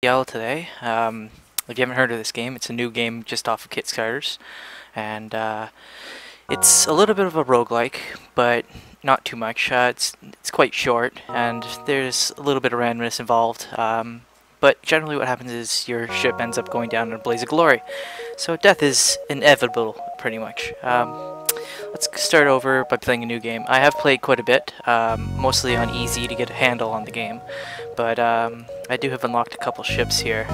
FTL today. If you haven't heard of this game, it's a new game just off of Kickstarters, and it's a little bit of a roguelike, but not too much. It's quite short, and there's a little bit of randomness involved. But generally, what happens is your ship ends up going down in a blaze of glory, so death is inevitable, pretty much. Let's start over by playing a new game. I have played quite a bit, mostly on easy to get a handle on the game, but I do have unlocked a couple ships here,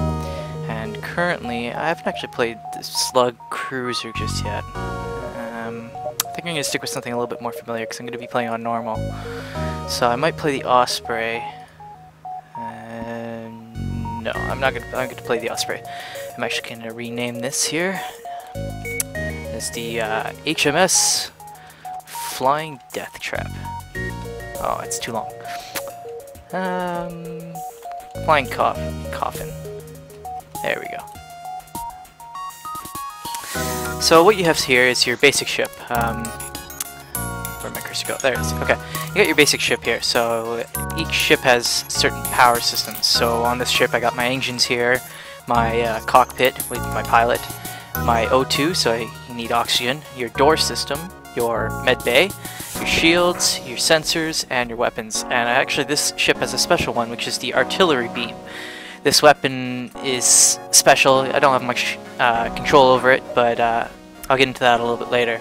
and currently I haven't actually played the Slug Cruiser just yet. I think I'm going to stick with something a little bit more familiar because I'm going to be playing on normal. So I might play the Osprey. No, I'm not going to. I'm going to play the Osprey. I'm actually going to rename this here. It's the HMS Flying Death Trap. Oh, it's too long. Flying Coffin. There we go. So what you have here is your basic ship. Where'd my cursor go? There it is. Okay, you got your basic ship here. So each ship has certain power systems. So on this ship I got my engines here, my cockpit with my pilot, my O2, so you need oxygen, your door system, your med bay, your shields, your sensors, and your weapons. And actually this ship has a special one, which is the artillery beam. This weapon is special. I don't have much control over it, but I'll get into that a little bit later.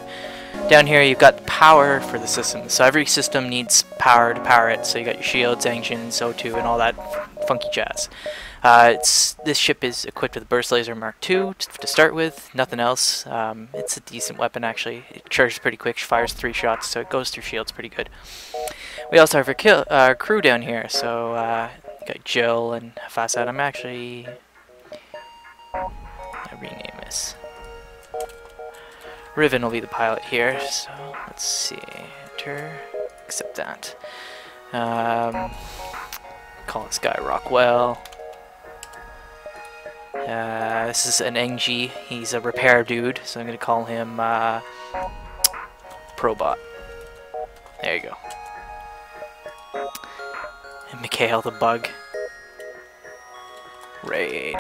Down here you've got power for the system. So every system needs power to power it. So you got your shields, engines, O2, and all that funky jazz. This ship is equipped with a burst laser Mark II to start with, nothing else. It's a decent weapon actually. It charges pretty quick, fires 3 shots, so it goes through shields pretty good. We also have our crew down here, so got Jill and Facet. I'm actually gonna rename this. Ryven will be the pilot here, so let's see. Enter, accept that. Call this guy Rockwell. This is an NG. He's a repair dude, so I'm gonna call him Probot. There you go. And Mikhail the Bug. Raid.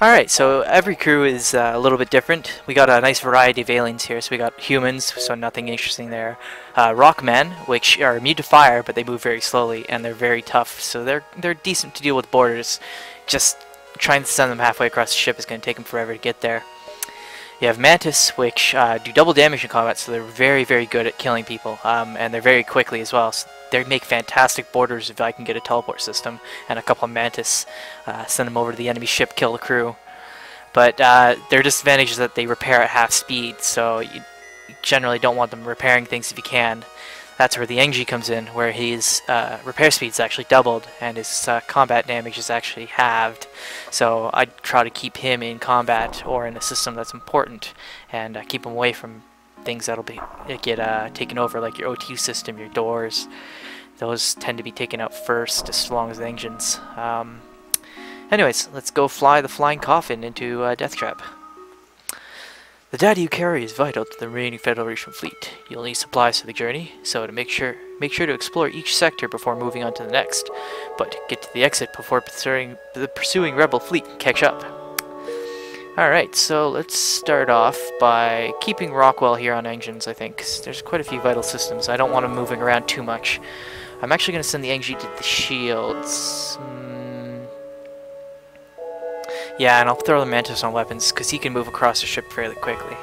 Alright, so every crew is a little bit different. We got a nice variety of aliens here. So we got humans, so nothing interesting there. Rockmen, which are immune to fire, but they move very slowly, and they're very tough. So they're decent to deal with borders. Just trying to send them halfway across the ship is going to take them forever to get there. You have Mantis, which do double damage in combat, so they're very, very good at killing people, and they're very quickly as well. So they make fantastic borders if I can get a teleport system and a couple of Mantis, send them over to the enemy ship, kill the crew. But their disadvantage is that they repair at half speed, so you generally don't want them repairing things if you can. That's where the NG comes in, where his repair speed is actually doubled and his combat damage is actually halved. So I'd try to keep him in combat or in a system that's important and keep him away from things that'll get taken over, like your O2 system, your doors. Those tend to be taken out first, as long as the engines. Anyways, let's go fly the flying coffin into Death Trap. The data you carry is vital to the remaining Federation fleet. You'll need supplies for the journey, so to make sure to explore each sector before moving on to the next. But get to the exit before the pursuing rebel fleet can catch up. Alright, so let's start off by keeping Rockwell here on engines, I think, 'cause there's quite a few vital systems. I don't want him moving around too much. I'm actually going to send the NG to the shields. Yeah, and I'll throw the Mantis on weapons, because he can move across the ship fairly quickly.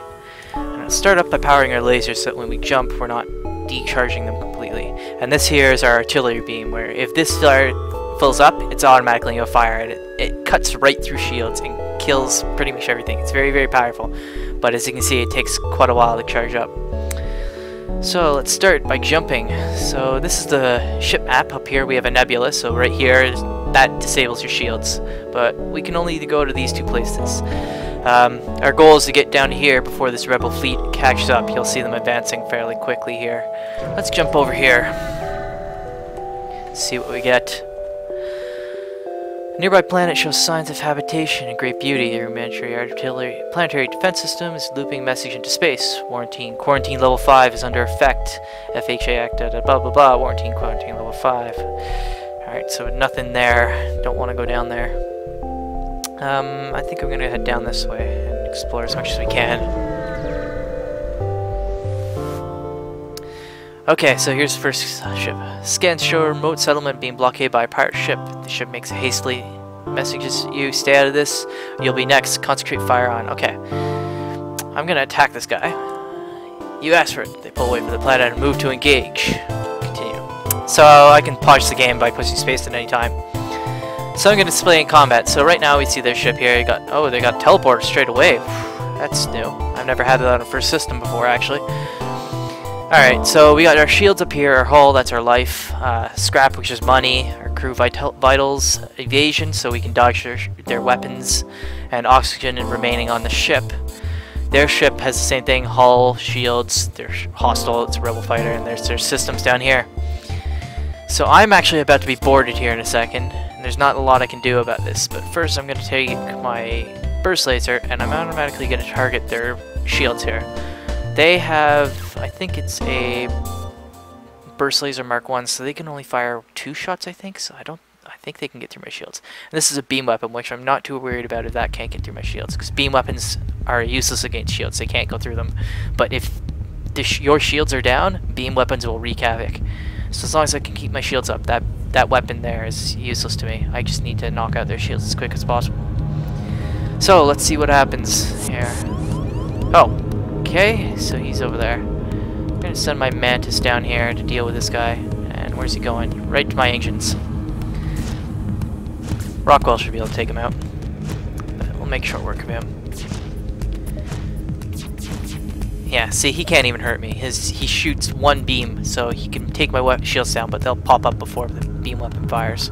And I'll start up by powering our lasers so that when we jump, we're not decharging them completely. And this here is our artillery beam, where if this fills up, it's automatically going to fire, and it cuts right through shields and kills pretty much everything. It's very, very powerful. But as you can see, it takes quite a while to charge up. So let's start by jumping. So this is the ship map. Up here we have a nebula, so right here that disables your shields, but we can only go to these 2 places. Our goal is to get down here before this rebel fleet catches up. You'll see them advancing fairly quickly here. Let's jump over here, see what we get. A nearby planet shows signs of habitation and great beauty. The rudimentary planetary defense system is looping message into space. Quarantine level 5 is under effect. FHA acted blah blah blah. Quarantine level 5. Alright, so nothing there. Don't want to go down there. I think I'm gonna head down this way and explore as much as we can. Okay, so here's the first ship. Scans show a remote settlement being blockaded by a pirate ship. The ship makes a hastily messages you, stay out of this. You'll be next. Concentrate fire on. Okay. I'm gonna attack this guy. You asked for it. They pull away from the planet and move to engage. Continue. So I can pause the game by pushing space at any time. So I'm gonna display in combat. So right now we see their ship here. They got teleported straight away. That's new. I've never had that on a first system before, actually. Alright, so we got our shields up here, our hull, that's our life, scrap, which is money, our crew vitals, evasion, so we can dodge their weapons, and oxygen remaining on the ship. Their ship has the same thing, hull, shields, they're hostile, it's a rebel fighter, and there's their systems down here. So I'm actually about to be boarded here in a second, and there's not a lot I can do about this, but first I'm going to take my burst laser, and I'm automatically going to target their shields here. They have, I think it's a burst laser Mark 1, so they can only fire 2 shots, I think. So I think they can get through my shields. And this is a beam weapon, which I'm not too worried about if that can't get through my shields, because beam weapons are useless against shields. They can't go through them. But if your shields are down, beam weapons will wreak havoc. So as long as I can keep my shields up, that weapon there is useless to me. I just need to knock out their shields as quick as possible. So let's see what happens here. Oh. Okay, so he's over there. I'm gonna send my Mantis down here to deal with this guy. And where's he going? Right to my engines. Rockwell should be able to take him out. But we'll make short work of him. Yeah, see, he can't even hurt me. He shoots 1 beam, so he can take my shields down, but they'll pop up before the beam weapon fires.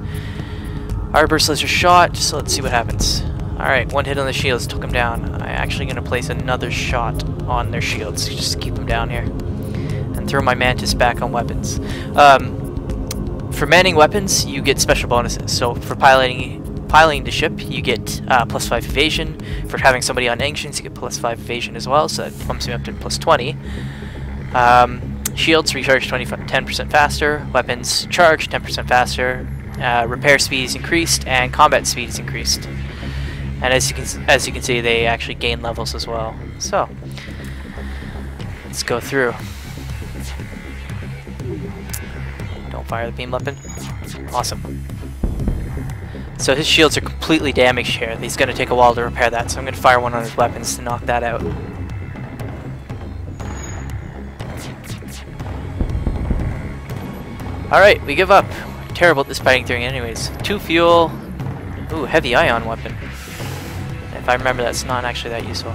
Our burst laser shot, so let's see what happens. Alright, 1 hit on the shields, took him down. I'm actually going to place another shot on their shields, just to keep them down here. And throw my Mantis back on weapons. For manning weapons, you get special bonuses. So for piloting the ship, you get +5 evasion. For having somebody on engines, you get +5 evasion as well, so that bumps me up to +20. Shields recharge 10% faster. Weapons charge 10% faster. Repair speed is increased, and combat speed is increased. And as you can see, they actually gain levels as well. So let's go through. Don't fire the beam weapon. Awesome. So his shields are completely damaged here. He's going to take a while to repair that, so I'm going to fire one on his weapons to knock that out. Alright, we give up. We're terrible at this fighting thing anyways. 2 fuel. Ooh, heavy ion weapon. If I remember, that's not actually that useful.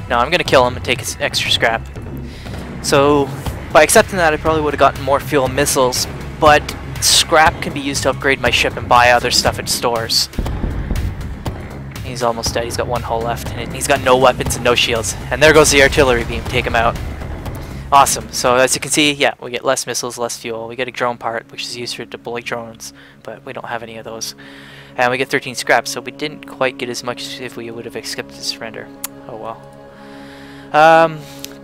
No, I'm going to kill him and take his extra scrap. So, by accepting that, I probably would have gotten more fuel and missiles, but scrap can be used to upgrade my ship and buy other stuff at stores. He's almost dead. He's got 1 hull left, and he's got no weapons and no shields. And there goes the artillery beam. Take him out. Awesome. So, as you can see, yeah, we get less missiles, less fuel. We get a drone part, which is used for deploy drones, but we don't have any of those. And we get 13 scraps, so we didn't quite get as much as if we would have accepted surrender. Oh well.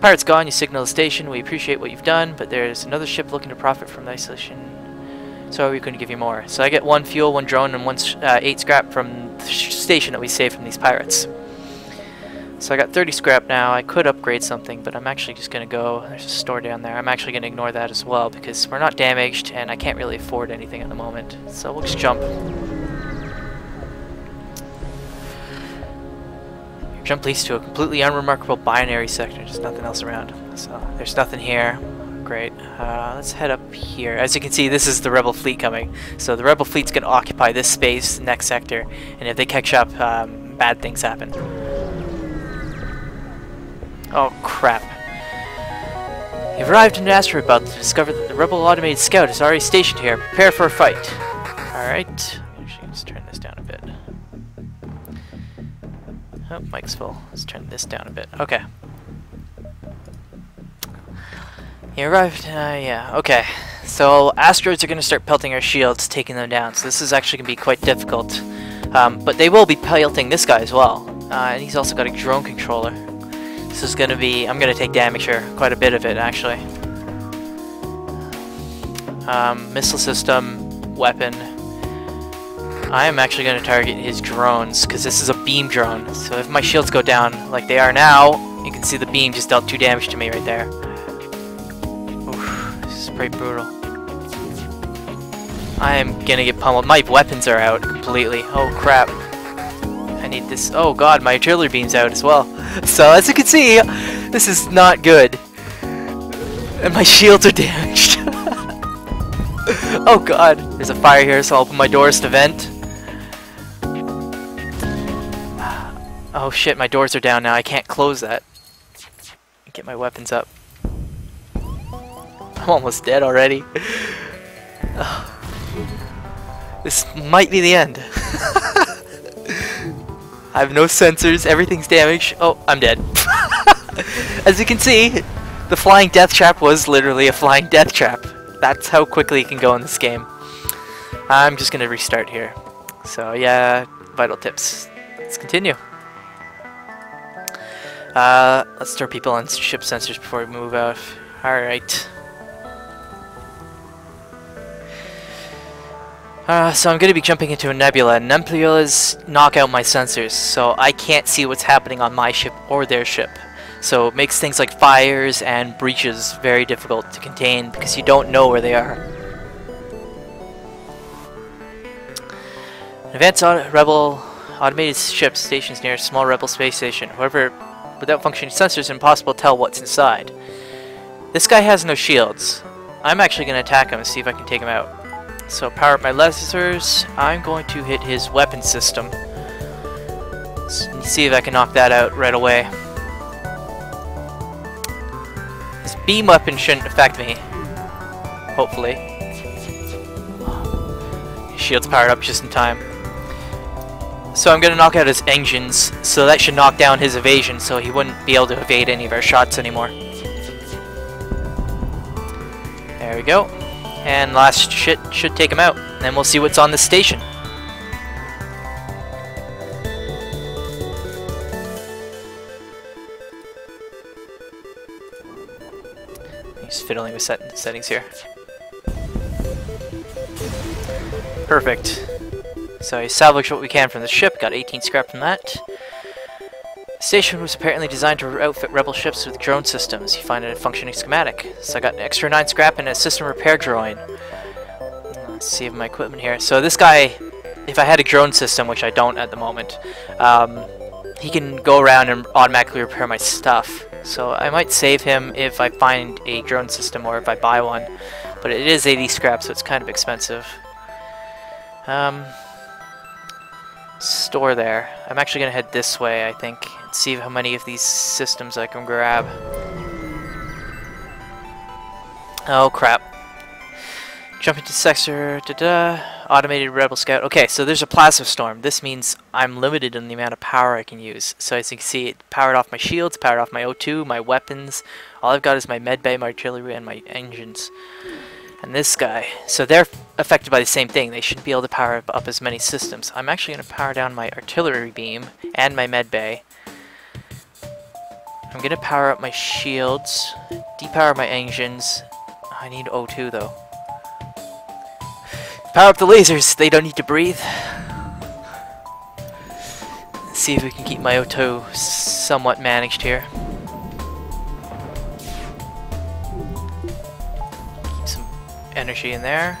Pirate's gone, you signal the station. We appreciate what you've done, but there's another ship looking to profit from the isolation. So we're going to give you more. So I get 1 fuel, 1 drone, and 8 scrap from the station that we saved from these pirates. So I got 30 scrap now. I could upgrade something, but I'm actually just going to go... There's a store down there. I'm actually going to ignore that as well, because we're not damaged, and I can't really afford anything at the moment. So we'll just jump. Jump leads to a completely unremarkable binary sector. There's nothing else around. So there's nothing here. Great. Let's head up here. As you can see, this is the rebel fleet coming. So the rebel fleet's going to occupy this space, next sector, and if they catch up, bad things happen. Oh crap. You've arrived in an asteroid belt to discover that the rebel automated scout is already stationed here. Prepare for a fight. Alright. Actually, let's turn this down a bit. Oh, mic's full. Let's turn this down a bit. Okay. You arrived? Yeah, okay. So, asteroids are going to start pelting our shields, taking them down. So this is actually going to be quite difficult. But they will be pelting this guy as well. And he's also got a drone controller. This is going to be... I'm going to take damage here. Quite a bit of it, actually. Missile system, weapon. I am actually going to target his drones, because this is a beam drone. So if my shields go down like they are now, you can see the beam just dealt 2 damage to me right there. Oof, this is pretty brutal. I am going to get pummeled. My weapons are out completely. Oh crap. I need this. Oh god, my artillery beam's out as well. So as you can see, this is not good. And my shields are damaged. Oh god, there's a fire here, so I'll open my doors to vent. Oh shit, my doors are down now. I can't close that. Get my weapons up. I'm almost dead already. This might be the end. I have no sensors, everything's damaged. Oh, I'm dead. As you can see, the flying death trap was literally a flying death trap. That's how quickly it can go in this game. I'm just gonna restart here. So yeah, vital tips. Let's continue. Let's store people on ship sensors before we move out. Alright. So I'm going to be jumping into a nebula, and nebulas knock out my sensors, so I can't see what's happening on my ship or their ship. So it makes things like fires and breaches very difficult to contain because you don't know where they are. Advanced rebel automated ship stations near a small rebel space station. However, without functioning sensors, it's impossible to tell what's inside. This guy has no shields. I'm actually going to attack him and see if I can take him out. So power up my lasers. I'm going to hit his weapon system. See if I can knock that out right away. His beam weapon shouldn't affect me. Hopefully. His shield's powered up just in time. So I'm going to knock out his engines, so that should knock down his evasion, so he wouldn't be able to evade any of our shots anymore. There we go. And last shit should take him out. Then we'll see what's on this station. He's fiddling with settings here. Perfect. So I salvaged what we can from the ship, got 18 scrap from that. The station was apparently designed to outfit rebel ships with drone systems. You find it a functioning schematic. So I got an extra 9 scrap and a system repair drone. Let's see my equipment here. So this guy, if I had a drone system, which I don't at the moment, he can go around and automatically repair my stuff. So I might save him if I find a drone system or if I buy one. But it is 80 scrap, so it's kind of expensive. Store there. I'm actually going to head this way, I think, and see how many of these systems I can grab. Oh crap. Jump into sector, automated rebel scout. Okay, so there's a plasma storm. This means I'm limited in the amount of power I can use. So as you can see, it powered off my shields, powered off my O2, my weapons. All I've got is my medbay, my artillery, and my engines. And this guy, so they're affected by the same thing. They shouldn't be able to power up as many systems. I'm actually going to power down my artillery beam and my medbay. I'm going to power up my shields, depower my engines. I need O2 though. Power up the lasers, they don't need to breathe. Let's see if we can keep my O2 somewhat managed here. Energy in there.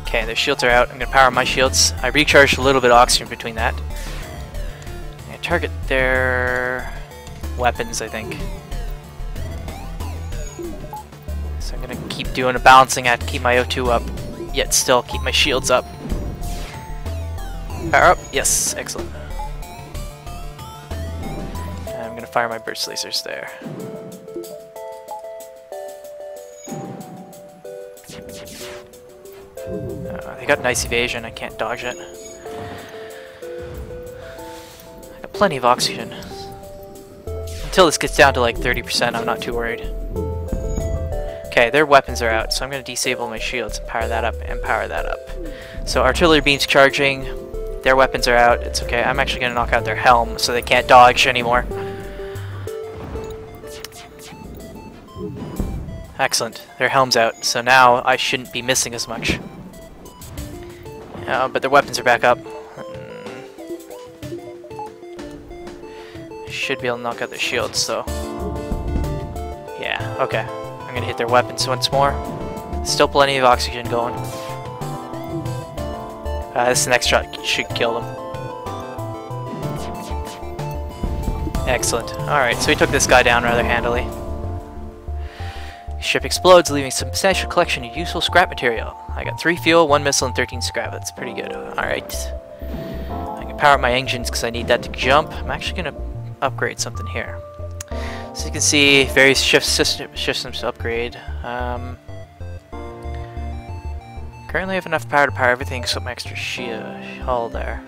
Okay, their shields are out. I'm gonna power my shields. I recharged a little bit of oxygen between that. I'm gonna target their weapons, I think. So I'm gonna keep doing a balancing act to keep my O2 up, yet still keep my shields up. Power up? Yes, excellent. And I'm gonna fire my burst lasers there. They got nice evasion, I can't dodge it. I got plenty of oxygen. Until this gets down to like 30%, I'm not too worried. Okay, their weapons are out, so I'm going to disable my shields and power that up and power that up. So artillery beams charging, their weapons are out, it's okay. I'm actually going to knock out their helm so they can't dodge anymore. Excellent. Their helm's out, so now I shouldn't be missing as much. But their weapons are back up. Should be able to knock out their shields, so... Yeah, okay. I'm gonna hit their weapons once more. Still plenty of oxygen going. This next shot should kill them. Excellent. Alright, so we took this guy down rather handily. Ship explodes, leaving a substantial collection of useful scrap material. I got 3 fuel, 1 missile, and 13 scrap. That's pretty good. Alright. I can power up my engines because I need that to jump. I'm actually going to upgrade something here. So you can see various systems to upgrade. Currently I have enough power to power everything except my extra hull there.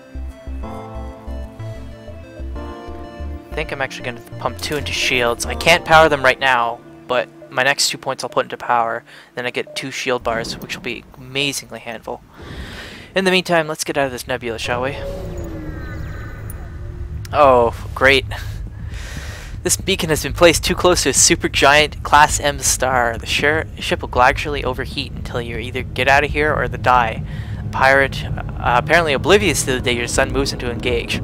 I think I'm actually going to pump 2 into shields. I can't power them right now, but my next 2 points I'll put into power. Then I get 2 shield bars, which will be amazingly handful. In the meantime, let's get out of this nebula, shall we? Oh, great. This beacon has been placed too close to a supergiant Class M star. The ship will gradually overheat until you either get out of here or die. The pirate, apparently oblivious to the danger, sun moves into engage.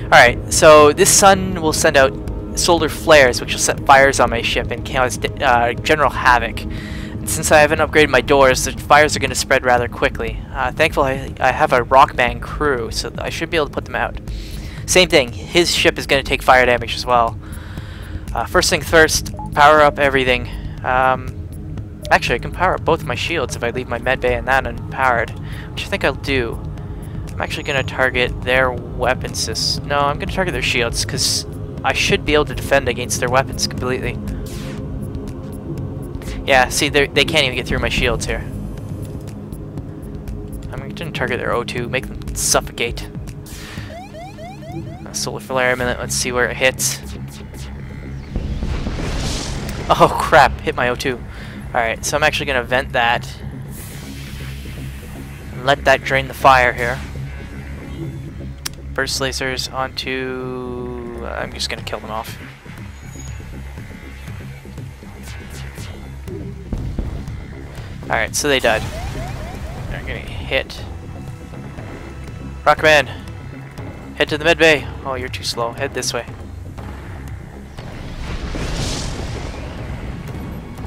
Alright, so this sun will send out solar flares, which will set fires on my ship and cause general havoc. And since I haven't upgraded my doors, the fires are going to spread rather quickly. Thankfully, I have a Rockman crew, so I should be able to put them out. Same thing, his ship is going to take fire damage as well. First thing first, power up everything. Actually, I can power up both my shields if I leave my medbay and that unpowered, which I think I'll do. I'm actually going to target their weapon system. No, I'm going to target their shields, because I should be able to defend against their weapons completely. Yeah, see, they can't even get through my shields here. I'm going to target their O2, make them suffocate. Solar flare minute, let's see where it hits. Oh crap, hit my O2. Alright, so I'm actually going to vent that. And let that drain the fire here. Burst lasers onto... I'm just going to kill them off. Alright, so they died. They're going to hit. Rockman! Head to the medbay! Oh, you're too slow. Head this way.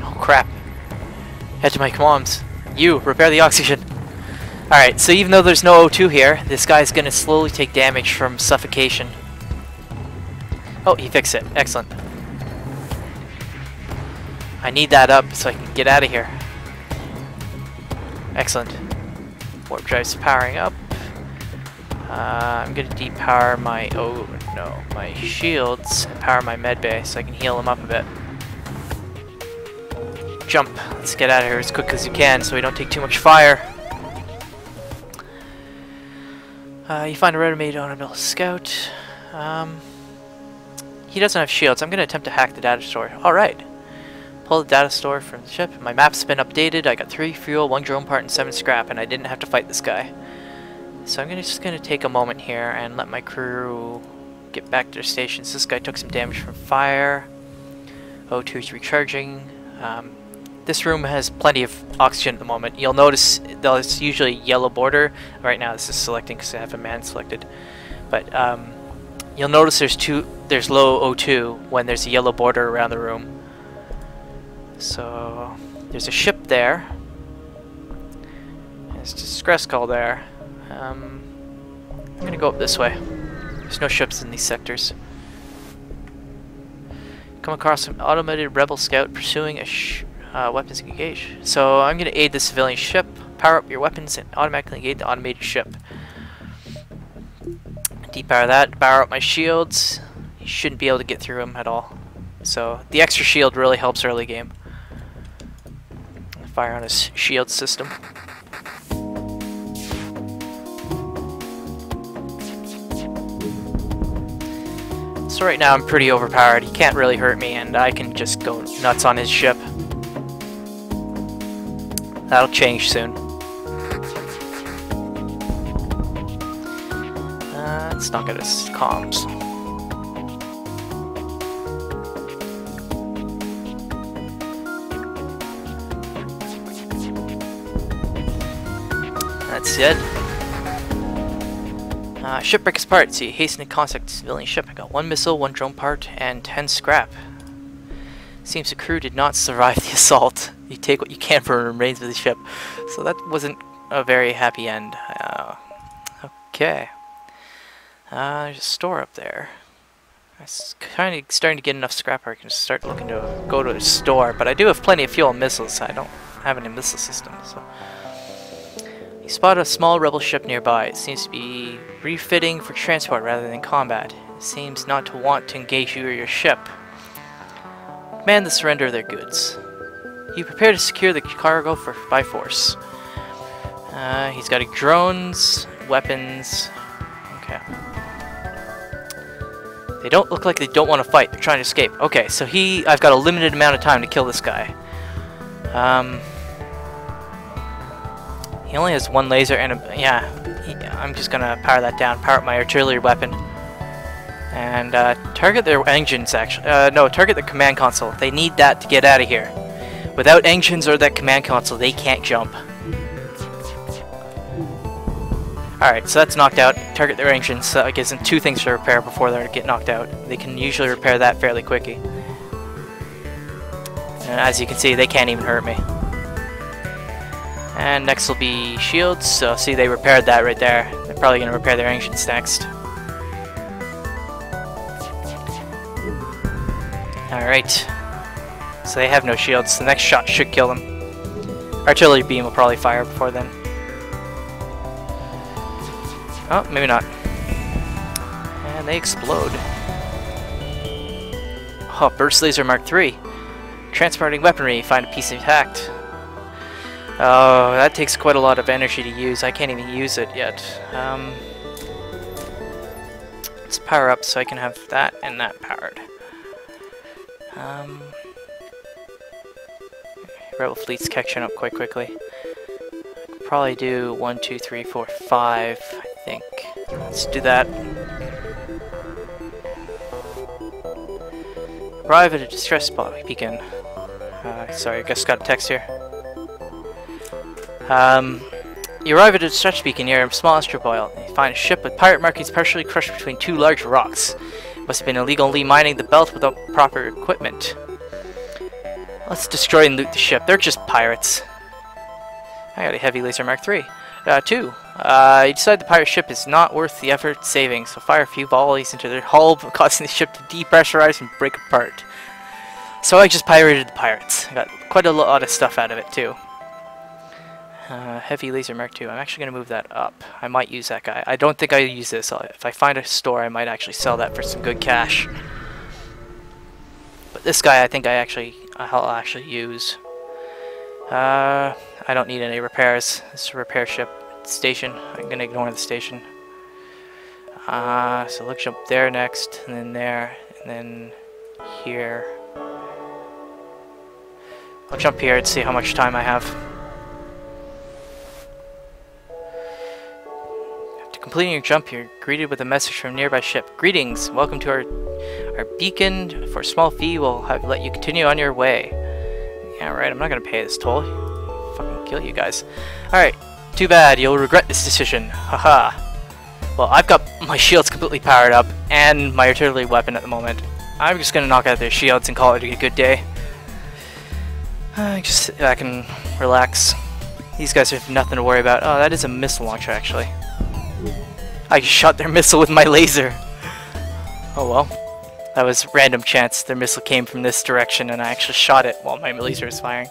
Oh crap. Head to my comms. You, repair the oxygen. Alright, so even though there's no O2 here, this guy's gonna slowly take damage from suffocation. Oh, he fixed it. Excellent. I need that up so I can get out of here. Excellent. Warp drive's powering up. I'm gonna depower my my shields and power my medbay so I can heal them up a bit. Jump. Let's get out of here as quick as you can so we don't take too much fire. You find a renovated Honorable Scout. He doesn't have shields. I'm gonna attempt to hack the data store. Alright. Pull the data store from the ship. My map's been updated. I got 3 fuel, 1 drone part, and 7 scrap, and I didn't have to fight this guy. So I'm just gonna take a moment here and let my crew get back to their stations. This guy took some damage from fire. O2 is recharging. This room has plenty of oxygen at the moment. You'll notice there's usually a yellow border. Right now this is selecting because I have a man selected. But you'll notice there's low O2 when there's a yellow border around the room. So there's a ship there. There's a distress call there. I'm gonna go up this way. There's no ships in these sectors. Come across an automated rebel scout pursuing a weapons engage. So I'm gonna aid the civilian ship, power up your weapons, and automatically engage the automated ship. Depower that, power up my shields. You shouldn't be able to get through them at all. So the extra shield really helps early game. Fire on his shield system. So right now I'm pretty overpowered. He can't really hurt me, and I can just go nuts on his ship. That'll change soon. Let's not get his comms. dead. Shipwreck is part. See, hasten to contact civilian ship. I got 1 missile, 1 drone part, and 10 scrap. Seems the crew did not survive the assault. You take what you can for remains of the ship. So that wasn't a very happy end. Okay. There's a store up there. It's kind of starting to get enough scrap where I can start looking to go to a store. But I do have plenty of fuel and missiles. I don't have any missile systems. So. You spot a small rebel ship nearby. It seems to be refitting for transport rather than combat. It seems not to want to engage you or your ship. Command the surrender of their goods. You prepare to secure the cargo by force. He's got drones, weapons. Okay. They don't look like they don't want to fight. They're trying to escape. Okay, so I've got a limited amount of time to kill this guy. He only has 1 laser and I'm just gonna power that down. Power up my artillery weapon. And target their engines, actually. No, target the command console. They need that to get out of here. Without engines or that command console, they can't jump. Alright, so that's knocked out. Target their engines. So it gives them 2 things to repair before they get knocked out. They can usually repair that fairly quickly. And as you can see, they can't even hurt me. And next will be shields. So see, they repaired that right there. They're probably going to repair their engines next. Alright. So they have no shields. The next shot should kill them. Artillery beam will probably fire before then. Oh, maybe not. And they explode. Oh, burst laser Mark III. Transporting weaponry. Find a piece intact. Oh, that takes quite a lot of energy to use. I can't even use it yet. Let's power up so I can have that and that powered. Rebel fleet's catching up quite quickly. Probably do 1, 2, 3, 4, 5, I think. Let's do that. Arrive at a distress beacon. Sorry, I just got a text here. You arrive at a distress beacon near a small astrofoil. You find a ship with pirate markings partially crushed between 2 large rocks. Must have been illegally mining the belt without proper equipment. Let's destroy and loot the ship. They're just pirates. I got a heavy laser Mark III. 2. You decide the pirate ship is not worth the effort saving, so fire a few volleys into their hull, causing the ship to depressurize and break apart. So I just pirated the pirates. I got quite a lot of stuff out of it too. Heavy laser Mark II. I'm actually going to move that up. I might use that guy. I don't think I use this. If I find a store, I might actually sell that for some good cash. But this guy, I think I'll actually use. I don't need any repairs. This is a repair ship station. I'm going to ignore the station. So let's jump there next, and then there, and then here. I'll jump here and see how much time I have. Completing your jump, you're greeted with a message from a nearby ship. Greetings, welcome to our beacon. For a small fee, we'll let you continue on your way. Yeah, right, I'm not gonna pay this toll. Fucking kill you guys. Alright, too bad, you'll regret this decision. Haha. Well, I've got my shields completely powered up, and my artillery weapon at the moment. I'm just gonna knock out their shields and call it a good day. Just sit back and relax. These guys have nothing to worry about. Oh, that is a missile launcher, actually. I shot their missile with my laser. Oh well. That was random chance. Their missile came from this direction and I actually shot it while my laser was firing.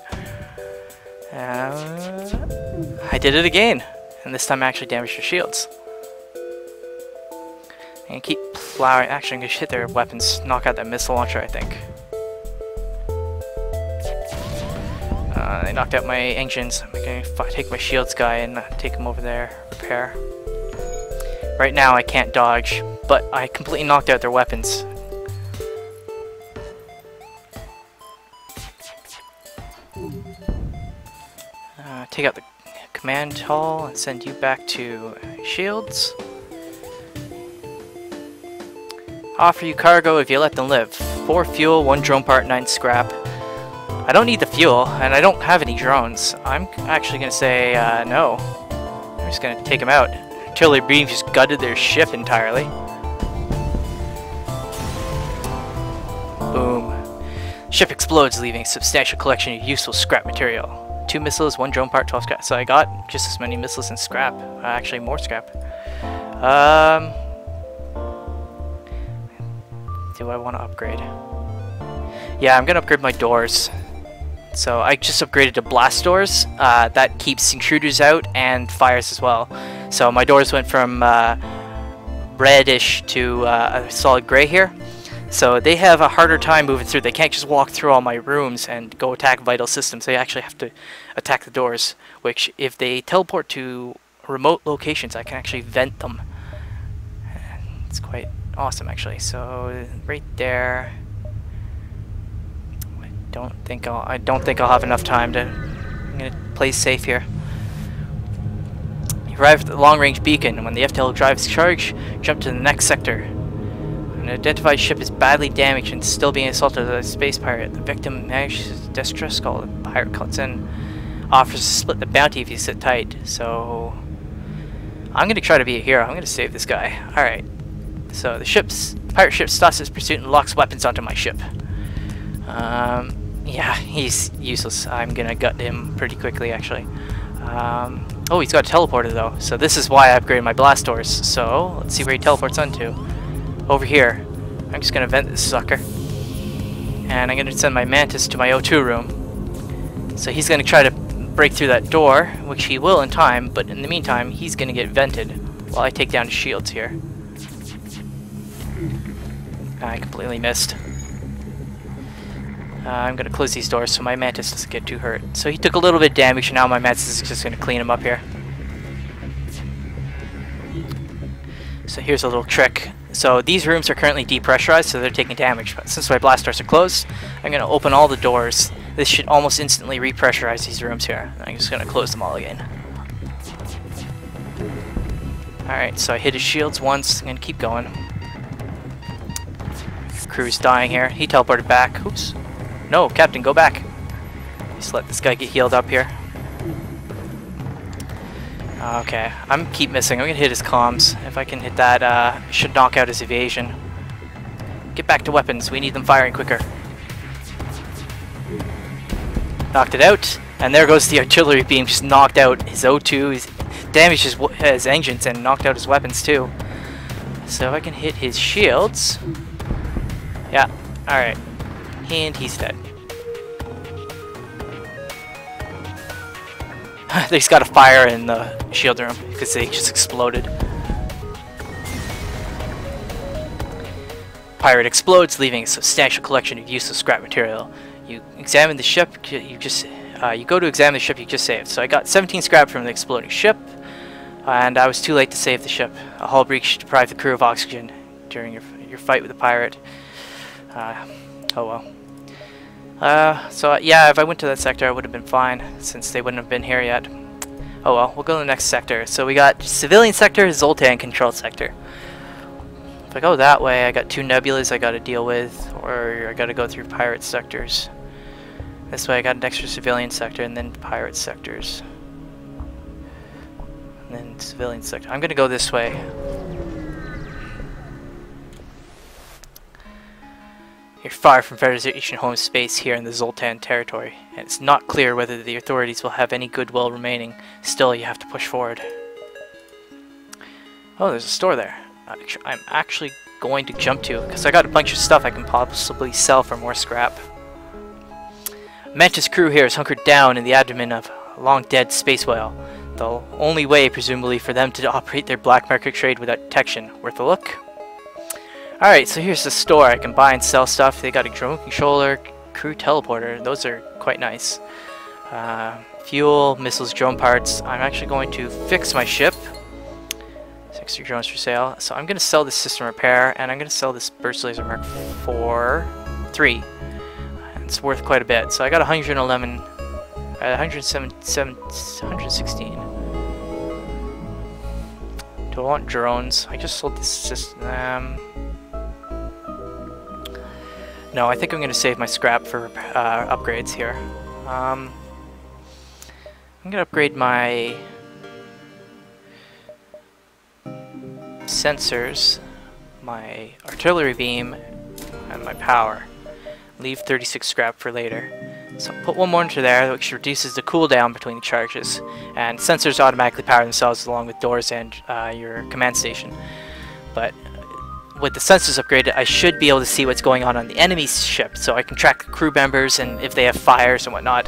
I did it again. And this time I actually damaged their shields. I'm gonna keep plowing. Actually, I'm gonna hit their weapons. Knock out that missile launcher, I think. They knocked out my engines. I'm gonna take my shields guy and take him over there. Repair. Right now I can't dodge, but I completely knocked out their weapons. Take out the command hall and send you back to shields. Offer you cargo if you let them live. 4 fuel, 1 drone part, 9 scrap. I don't need the fuel, and I don't have any drones. I'm actually gonna say no. just gonna take them out. Artillery beam just gutted their ship entirely. Boom. Ship explodes, leaving a substantial collection of useful scrap material. 2 missiles, 1 drone part, 12 scrap. So I got just as many missiles and scrap. Actually, more scrap. Do I want to upgrade? Yeah, I'm gonna upgrade my doors. So I just upgraded to blast doors. That keeps intruders out and fires as well. So my doors went from reddish to a solid gray here. So they have a harder time moving through. They can't just walk through all my rooms and go attack vital systems. They actually have to attack the doors, which if they teleport to remote locations, I can actually vent them. It's quite awesome, actually. So right there. I don't think I'll have enough time to. I'm gonna play safe here. You arrive at the long-range beacon, and when the FTL drives charge, jump to the next sector. An identified ship is badly damaged and still being assaulted by a space pirate. The victim manages a distress call. The pirate cuts in, offers to split the bounty if you sit tight. So I'm gonna try to be a hero. I'm gonna save this guy. All right. So the pirate ship stops its pursuit and locks weapons onto my ship. Yeah, he's useless. I'm gonna gut him pretty quickly, actually. Oh, he's got a teleporter though. So this is why I upgraded my blast doors. So let's see where he teleports onto. Over here. I'm just gonna vent this sucker. And I'm gonna send my mantis to my O2 room. So he's gonna try to break through that door, which he will in time, but in the meantime, he's gonna get vented while I take down his shields here. I completely missed. I'm gonna close these doors so my mantis doesn't get too hurt. So he took a little bit of damage, and now my mantis is just gonna clean him up here. So here's a little trick. So these rooms are currently depressurized, so they're taking damage. But since my blast doors are closed, I'm gonna open all the doors. This should almost instantly repressurize these rooms here. I'm just gonna close them all again. Alright, so I hit his shields once. I'm gonna keep going. Crew's dying here. He teleported back. Oops. No, Captain, go back. Just let this guy get healed up here. Okay, I'm keep missing. I'm gonna hit his comms. If I can hit that, should knock out his evasion. Get back to weapons. We need them firing quicker. Knocked it out, and there goes the artillery beam. Just knocked out his O2. He's damaged his engines and knocked out his weapons too. So if I can hit his shields, yeah. All right, and he's dead. He's got a fire in the shield room because they just exploded. Pirate explodes, leaving a substantial collection of useless scrap material. You examine the ship. You go to examine the ship you just saved. So I got 17 scrap from the exploding ship, and I was too late to save the ship. A hull breach deprived the crew of oxygen during your fight with the pirate. Oh well. So yeah, if I went to that sector, I would have been fine, since they wouldn't have been here yet. Oh well, we'll go to the next sector. So we got civilian sector, Zoltan control sector. If I go that way, I got 2 nebulas I got to deal with, or I got to go through pirate sectors. This way I got an extra civilian sector, and then pirate sectors. And then civilian sector. I'm gonna go this way. You're far from Federation home space here in the Zoltan territory, and it's not clear whether the authorities will have any goodwill remaining. Still, you have to push forward. Oh, there's a store there. I'm actually going to jump to, because I got a bunch of stuff I can possibly sell for more scrap. Mantis crew here is hunkered down in the abdomen of a long-dead space whale. The only way, presumably, for them to operate their black market trade without detection. Worth a look? Alright, so here's the store. I can buy and sell stuff. They got a drone controller, crew teleporter. Those are quite nice. Fuel, missiles, drone parts. I'm actually going to fix my ship. 60 drones for sale. So I'm going to sell this system repair, and I'm going to sell this burst laser Mark 3. It's worth quite a bit. So I got 111, 116. Do I want drones? I just sold this system. No, I think I'm going to save my scrap for upgrades here. I'm going to upgrade my sensors, my artillery beam, and my power. Leave 36 scrap for later. So put one more into there, which reduces the cooldown between the charges. And sensors automatically power themselves along with doors and your command station. But with the sensors upgraded, I should be able to see what's going on the enemy's ship, so I can track the crew members and if they have fires and whatnot,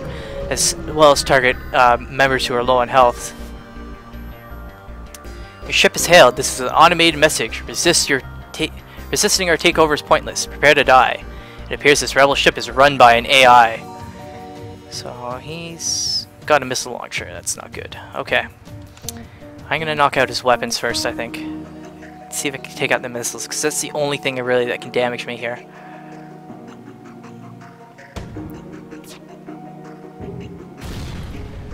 as well as target members who are low on health. Your ship is hailed. This is an automated message. Resisting our takeover is pointless. Prepare to die. It appears this rebel ship is run by an AI. So he's got a missile launcher. That's not good. Okay. I'm gonna knock out his weapons first, I think. See if I can take out the missiles, because that's the only thing really that can damage me here.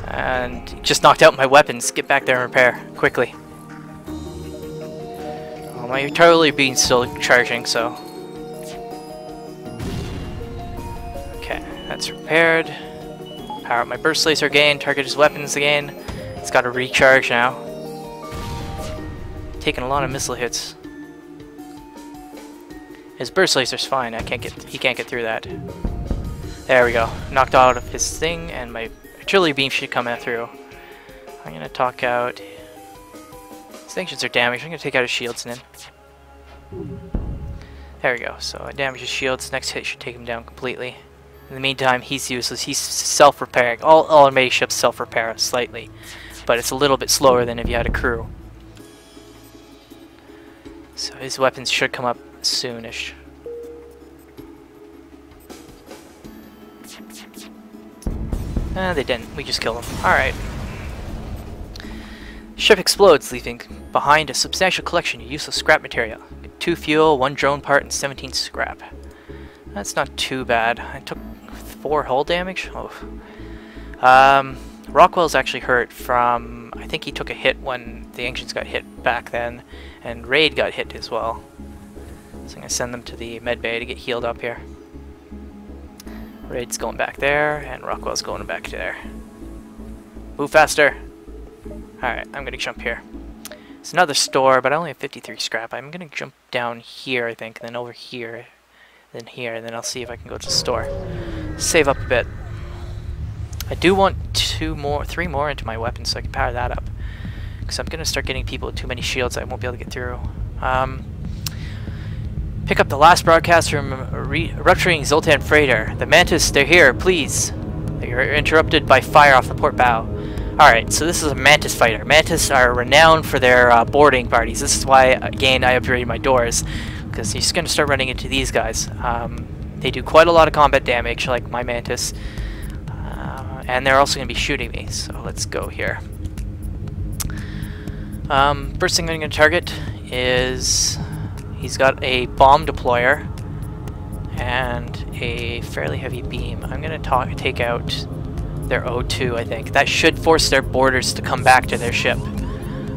And just knocked out my weapons. Get back there and repair quickly. Oh, my artillery beam's still charging, so. Okay, that's repaired. Power up my burst laser again. Target his weapons again. It's got to recharge now. Taking a lot of missile hits. His burst laser's fine. He can't get through that. There we go. Knocked out of his thing, and my artillery beam should come through. I'm gonna talk out. His sanctions are damaged. I'm gonna take out his shields and then. There we go. So I damage his shields. Next hit should take him down completely. In the meantime, he's useless. He's self-repairing. All automated ships self-repair slightly, but it's a little bit slower than if you had a crew. So his weapons should come up soonish. They didn't. We just killed them. Alright. Ship explodes, leaving behind a substantial collection of useless scrap material. 2 fuel, 1 drone part, and 17 scrap. That's not too bad. I took 4 hull damage? Oh. Rockwell's actually hurt from... I think he took a hit when the engines got hit back then, and Raid got hit as well. So I'm going to send them to the med bay to get healed up here. Raid's going back there, and Rockwell's going back there. Move faster! Alright, I'm going to jump here. It's another store, but I only have 53 scrap. I'm going to jump down here, I think, and then over here, then here, and then I'll see if I can go to the store. Save up a bit. I do want 3 more into my weapon so I can power that up. Because I'm going to start getting people with too many shields I won't be able to get through. Pick up the last broadcast from rupturing Zoltan freighter. The Mantis, they're here, please. You're interrupted by fire off the port bow. Alright, so this is a Mantis fighter. Mantis are renowned for their boarding parties. This is why, again, I upgraded my doors. Because you're just going to start running into these guys. They do quite a lot of combat damage, like my Mantis. And they're also going to be shooting me, so let's go here. First thing I'm going to target is... He's got a bomb deployer and a fairly heavy beam. I'm going to take out their O2, I think. That should force their boarders to come back to their ship.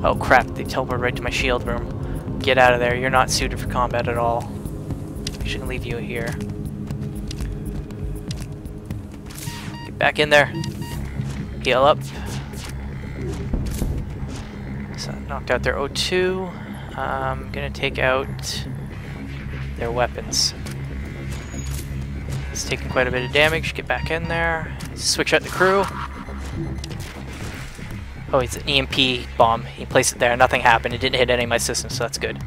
Oh crap, they teleported right to my shield room. Get out of there, you're not suited for combat at all. I should leave you here. Get back in there. Heal up. So knocked out their O2. I'm gonna take out their weapons. He's taking quite a bit of damage. Get back in there. Switch out the crew. Oh, it's an EMP bomb. He placed it there. Nothing happened. It didn't hit any of my systems, so that's good.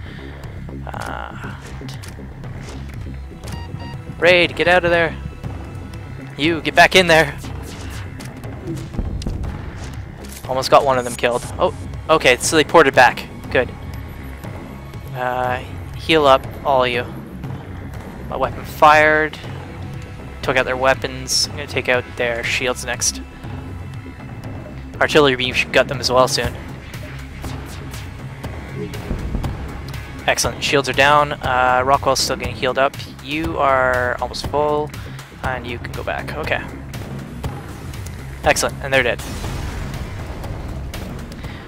Raid, get out of there. You, get back in there. Almost got one of them killed. Oh, okay, so they ported back. Good. Heal up, all of you. My weapon fired. Took out their weapons. I'm gonna take out their shields next. Artillery beam should gut them as well soon. Excellent. Shields are down. Rockwell's still getting healed up. You are almost full, and you can go back. Okay. Excellent, and they're dead.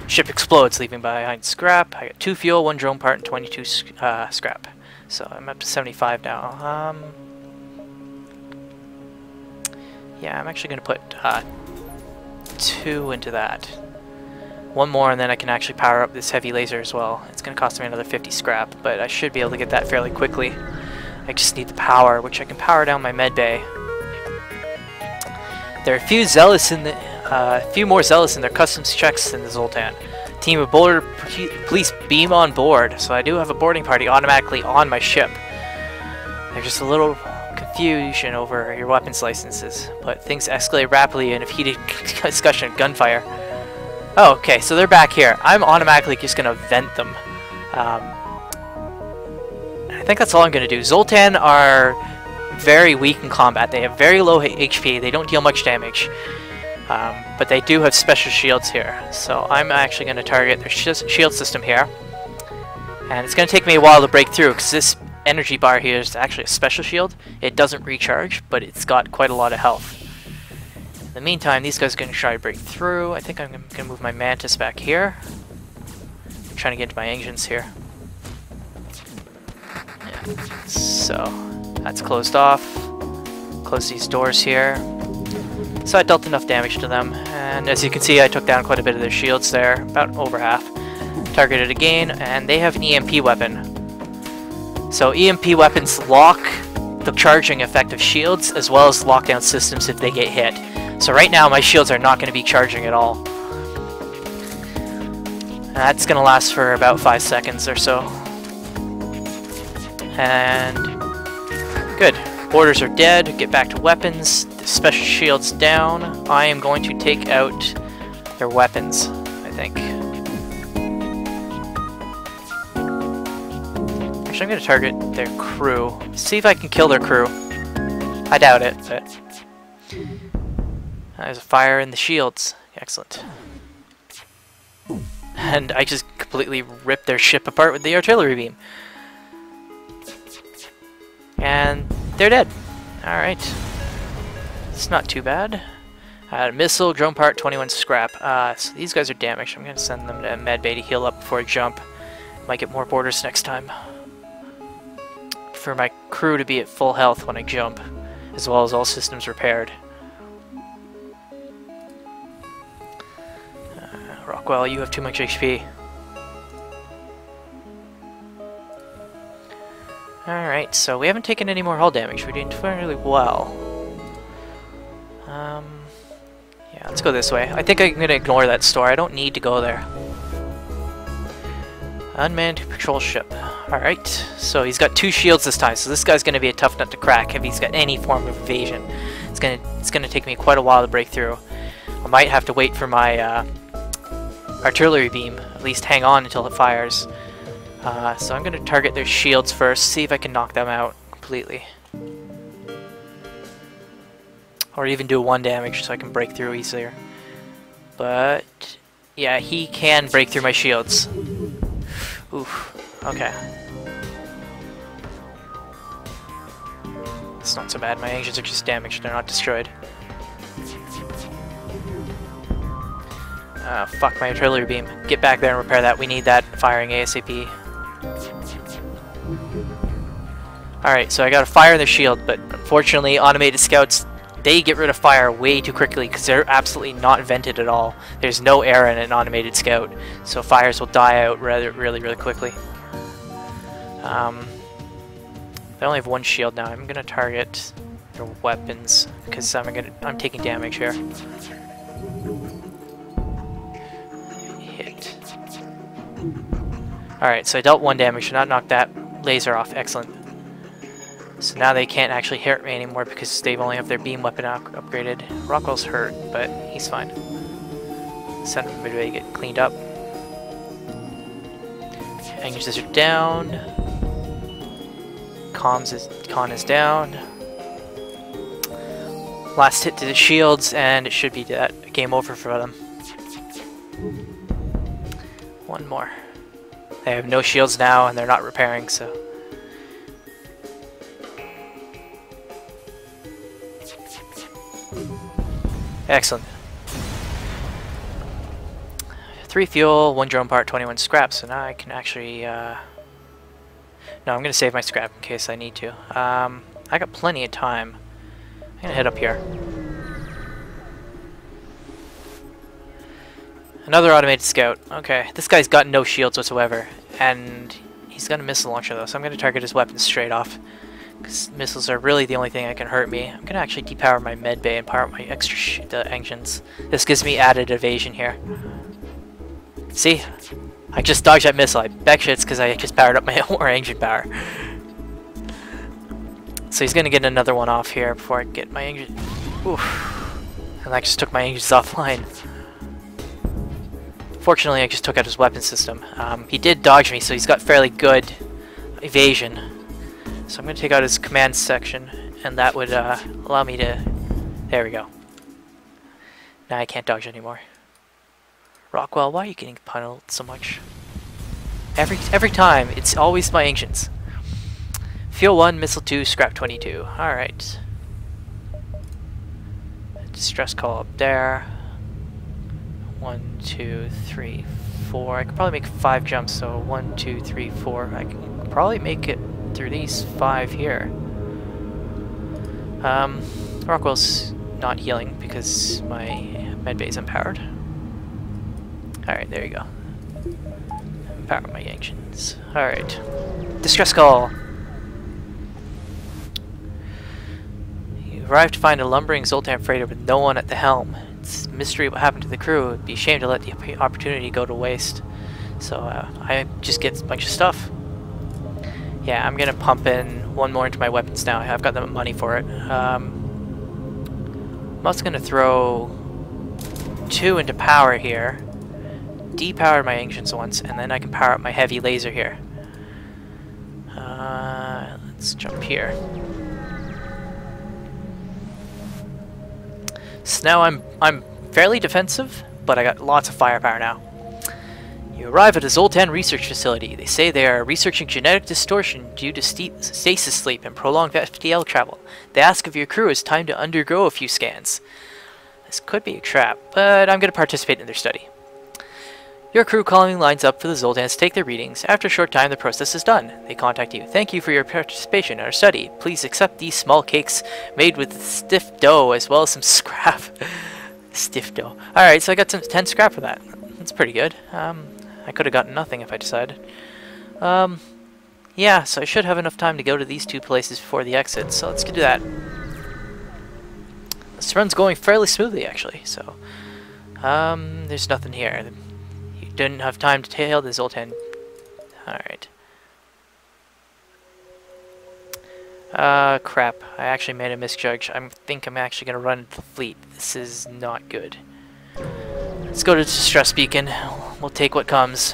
Ship explodes, leaving behind scrap. I got 2 fuel, 1 drone part, and 22 scrap. So I'm up to 75 now. Yeah, I'm actually going to put 2 into that. One more and then I can actually power up this heavy laser as well. It's going to cost me another 50 scrap, but I should be able to get that fairly quickly. I just need the power, which I can power down my med bay. There are a few more zealous in their customs checks than the Zoltan. Team of border police beam on board, so I do have a boarding party automatically on my ship. There's just a little confusion over your weapons licenses, but things escalate rapidly in a heated discussion of gunfire. Oh, okay, so they're back here. I'm automatically just going to vent them. I think that's all I'm going to do. Zoltan are very weak in combat. They have very low HP. They don't deal much damage. But they do have special shields here. So I'm actually going to target their shield system here. And it's going to take me a while to break through, because this energy bar here is actually a special shield. It doesn't recharge, but it's got quite a lot of health. In the meantime, these guys are going to try to break through. I think I'm going to move my Mantis back here. I'm trying to get into my engines here. Yeah. So, that's closed off. Close these doors here. So I dealt enough damage to them. And as you can see, I took down quite a bit of their shields there. About over half. Targeted again, and they have an EMP weapon. So EMP weapons lock the charging effect of shields, as well as lockdown systems if they get hit. So right now my shields are not going to be charging at all. And that's going to last for about 5 seconds or so. And good. Borders are dead. Get back to weapons. The special shield's down. I am going to take out their weapons, I think. Actually, I'm going to target their crew. See if I can kill their crew. I doubt it, but... There's a fire in the shields. Excellent. And I just completely ripped their ship apart with the artillery beam. And they're dead. Alright. It's not too bad. Missile, drone part, 21 scrap. So these guys are damaged. I'm going to send them to medbay to heal up before I jump. Might get more borders next time. For my crew to be at full health when I jump, as well as all systems repaired. Rockwell, you have too much HP. Alright, so we haven't taken any more hull damage. We're doing fairly well. Yeah, let's go this way. I think I'm going to ignore that store. I don't need to go there. Unmanned patrol ship. Alright, so he's got 2 shields this time, so this guy's going to be a tough nut to crack if he's got any form of evasion. It's gonna take me quite a while to break through. I might have to wait for my artillery beam, at least hang on until it fires. So I'm going to target their shields first, see if I can knock them out completely. Or even do 1 damage so I can break through easier. But, yeah, he can break through my shields. Oof, okay. It's not so bad, my engines are just damaged, they're not destroyed. Fuck my artillery beam. Get back there and repair that. We need that firing ASAP. Alright, so I got a fire in their shield, but unfortunately automated scouts, they get rid of fire way too quickly because they're absolutely not vented at all. There's no air in an automated scout, so fires will die out really quickly. They only have 1 shield now. I'm gonna target their weapons because I'm taking damage here. Hit. Alright, so I dealt 1 damage, so not knocked that laser off. Excellent. So now they can't actually hit me anymore because they only have their beam weapon upgraded. Rockwell's hurt, but he's fine. Send him midway to get cleaned up. Engines are down. Con is down. Last hit to the shields, and it should be that game over for them. 1 more. They have no shields now, and they're not repairing, so... Excellent. 3 fuel, 1 drone part, 21 scrap, so now I can actually... No, I'm going to save my scrap in case I need to. I got plenty of time. I'm going to head up here. Another automated scout. Okay, this guy's got no shields whatsoever, and he's got a missile launcher though, so I'm going to target his weapons straight off, because missiles are really the only thing that can hurt me. I'm going to actually depower my med bay and power up my extra the engines. This gives me added evasion here. See? I just dodged that missile. I bet it's because I just powered up my more engine power. So he's going to get another one off here before I get my engine. Oof. And I just took my engines offline. Fortunately, I just took out his weapon system. He did dodge me, so he's got fairly good evasion. So I'm going to take out his command section, and that would allow me to... There we go. Now I can't dodge anymore. Rockwell, why are you getting puddled so much? Every time, it's always my engines. Fuel 1, Missile 2, Scrap 22. Alright. Distress call up there. 1, 2, 3, 4. I could probably make 5 jumps, so 1, 2, 3, 4. I can probably make it through these 5 here. Rockwell's not healing because my medbay's empowered. Alright, there you go. Empower my engines. Alright. Distress call! You arrived to find a lumbering Zoltan freighter with no one at the helm. It's a mystery what happened to the crew. It'd be a shame to let the opportunity go to waste. So I just get a bunch of stuff. Yeah, I'm gonna pump in one more into my weapons now. I've got the money for it. I'm also gonna throw 2 into power here. Depower my engines once, and then I can power up my heavy laser here. Let's jump here. So now I'm fairly defensive, but I got lots of firepower now. You arrive at a Zoltan research facility. They say they are researching genetic distortion due to stasis sleep and prolonged FTL travel. They ask if your crew has time to undergo a few scans. This could be a trap, but I'm going to participate in their study. Your crew calling lines up for the Zoltans to take their readings. After a short time, the process is done. They contact you. Thank you for your participation in our study. Please accept these small cakes made with stiff dough as well as some scrap. Stiff dough. Alright, so I got some 10 scrap for that. That's pretty good. I could have gotten nothing if I decided. Yeah, so I should have enough time to go to these 2 places before the exit, so let's do that. This run's going fairly smoothly, actually, so... there's nothing here. You didn't have time to tail the Zoltan. Alright. Crap. I actually made a misjudge. I think I'm actually gonna run the fleet. This is not good. Let's go to Distress Beacon. We'll take what comes.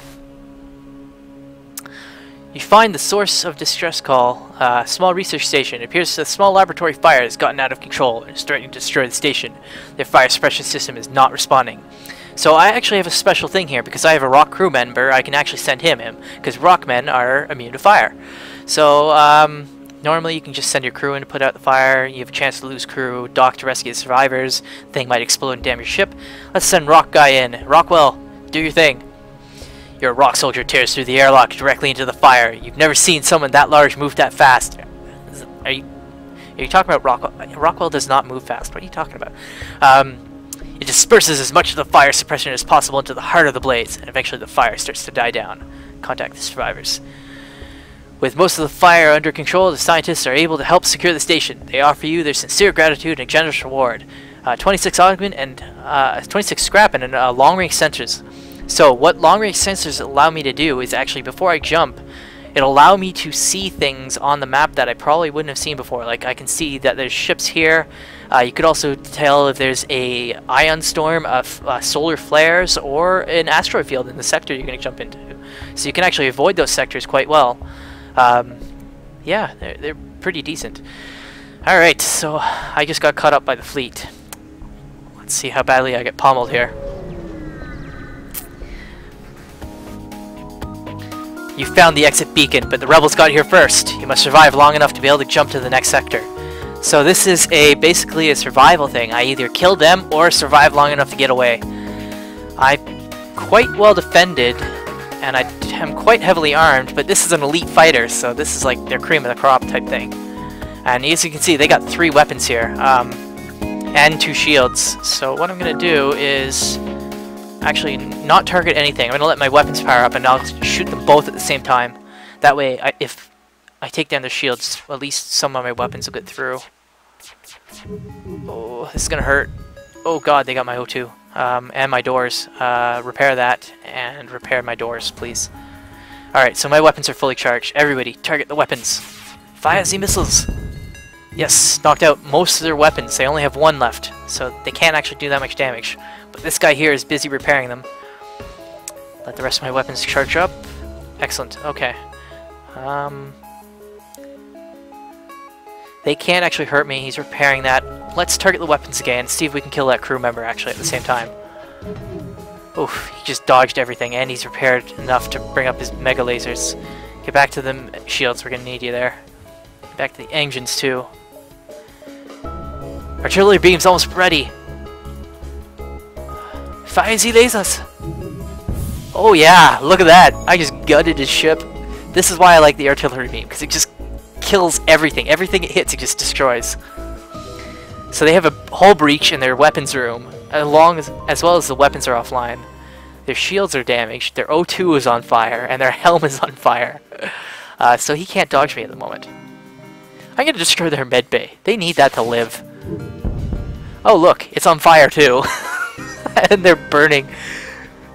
You find the source of distress call, a small research station. It appears a small laboratory fire has gotten out of control and is starting to destroy the station. Their fire suppression system is not responding. So I actually have a special thing here, because I have a rock crew member, I can actually send him in, because rock men are immune to fire. So, normally you can just send your crew in to put out the fire, you have a chance to lose crew, dock to rescue the survivors, the thing might explode and damage your ship. Let's send Rock Guy in. Rockwell, do your thing. Your rock soldier tears through the airlock directly into the fire. You've never seen someone that large move that fast. Are you talking about Rockwell? Rockwell does not move fast. What are you talking about? It disperses as much of the fire suppression as possible into the heart of the blaze, and eventually the fire starts to die down. Contact the survivors. With most of the fire under control, the scientists are able to help secure the station. They offer you their sincere gratitude and generous reward. 26 augment and 26 scrap and long-range sensors. So what long-range sensors allow me to do is actually, before I jump, it'll allow me to see things on the map that I probably wouldn't have seen before. Like, I can see that there's ships here. You could also tell if there's a ion storm of solar flares or an asteroid field in the sector you're going to jump into. So you can actually avoid those sectors quite well. Yeah, they're pretty decent. Alright, so I just got caught up by the fleet. Let's see how badly I get pummeled here. You found the exit beacon, but the rebels got here first. You must survive long enough to be able to jump to the next sector. So this is basically a survival thing. I either kill them or survive long enough to get away. I'm quite well defended, and I am quite heavily armed, but this is an elite fighter, so this is like their cream of the crop type thing. And as you can see, they got 3 weapons here, and 2 shields. So what I'm going to do is actually not target anything. I'm going to let my weapons power up and I'll shoot them both at the same time. That way, if I take down their shields, at least some of my weapons will get through. Oh, this is going to hurt. Oh god, they got my O2. And my doors. Repair that and repair my doors, please. Alright, so my weapons are fully charged. Everybody, target the weapons. Fire the missiles! Yes, knocked out most of their weapons. They only have one left, so they can't actually do that much damage. But this guy here is busy repairing them. Let the rest of my weapons charge up. Excellent, okay. They can't actually hurt me. He's repairing that. Let's target the weapons again and see if we can kill that crew member actually at the same time. Oof, he just dodged everything and he's repaired enough to bring up his mega lasers. Get back to the shields, we're gonna need you there. Get back to the engines too. Artillery beam's almost ready. Fire the lasers! Oh yeah, look at that! I just gutted his ship. This is why I like the artillery beam, because it just kills everything. Everything it hits, it just destroys. So they have a whole breach in their weapons room, as well as the weapons are offline. Their shields are damaged, their O2 is on fire, and their helm is on fire. So he can't dodge me at the moment. I'm gonna destroy their med bay. They need that to live. Oh look, it's on fire too. And they're burning.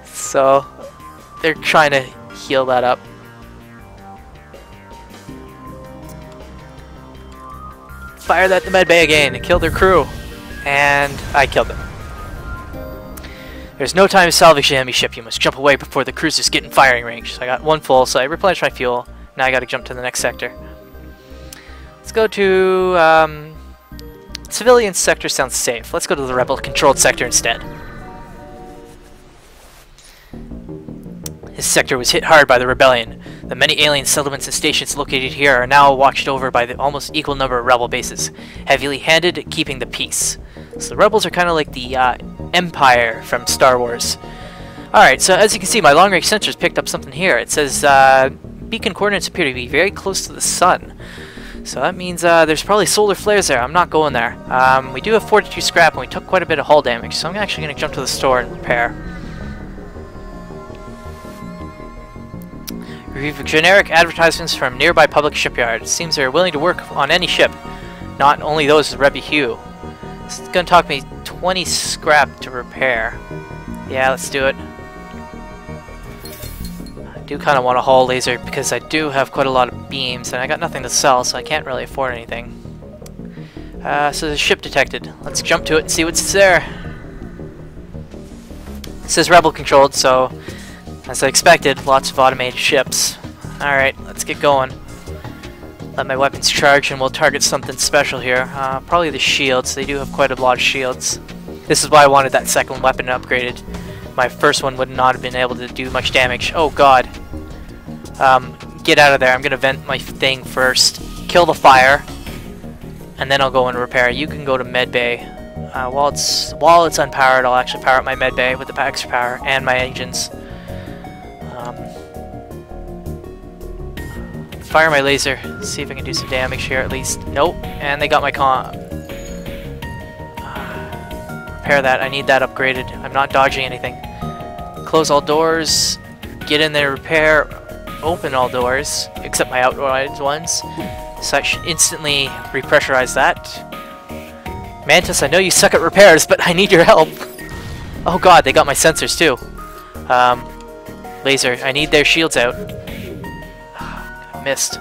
So they're trying to heal that up. Fire that the med bay again and kill their crew. And I killed them. There's no time to salvage the enemy ship. You must jump away before the cruisers get in firing range. So I got one full, so I replenished my fuel. Now I gotta jump to the next sector. Let's go to civilian sector sounds safe. Let's go to the rebel controlled sector instead. This sector was hit hard by the rebellion. The many alien settlements and stations located here are now watched over by the almost equal number of rebel bases, heavily handed, keeping the peace. So the rebels are kind of like the Empire from Star Wars. Alright, so as you can see, my long-range sensors picked up something here. It says beacon coordinates appear to be very close to the sun. So that means there's probably solar flares there. I'm not going there. We do have 42 scrap and we took quite a bit of hull damage, so I'm actually going to jump to the store and repair. Review generic advertisements from nearby public shipyards. It seems they're willing to work on any ship, not only those with Rebby Hue. It's going to talk me 20 scrap to repair. Yeah, let's do it. I do kind of want a hull laser because I do have quite a lot of beams and I got nothing to sell, so I can't really afford anything. So there's a ship detected. Let's jump to it and see what's there. It says rebel controlled, so as I expected, lots of automated ships. Alright, let's get going. Let my weapons charge and we'll target something special here. Probably the shields. They do have quite a lot of shields. This is why I wanted that second weapon upgraded. My first one would not have been able to do much damage. Oh god. Get out of there. I'm going to vent my thing first. Kill the fire. And then I'll go and repair. You can go to medbay. While it's unpowered, I'll actually power up my medbay with the extra power and my engines. Fire my laser. See if I can do some damage here at least. Nope. And they got my repair that. I need that upgraded. I'm not dodging anything. Close all doors. Get in there, repair. Open all doors, except my outside ones. So I should instantly repressurize that. Mantis, I know you suck at repairs, but I need your help. Oh god, they got my sensors too. Laser, I need their shields out. Missed.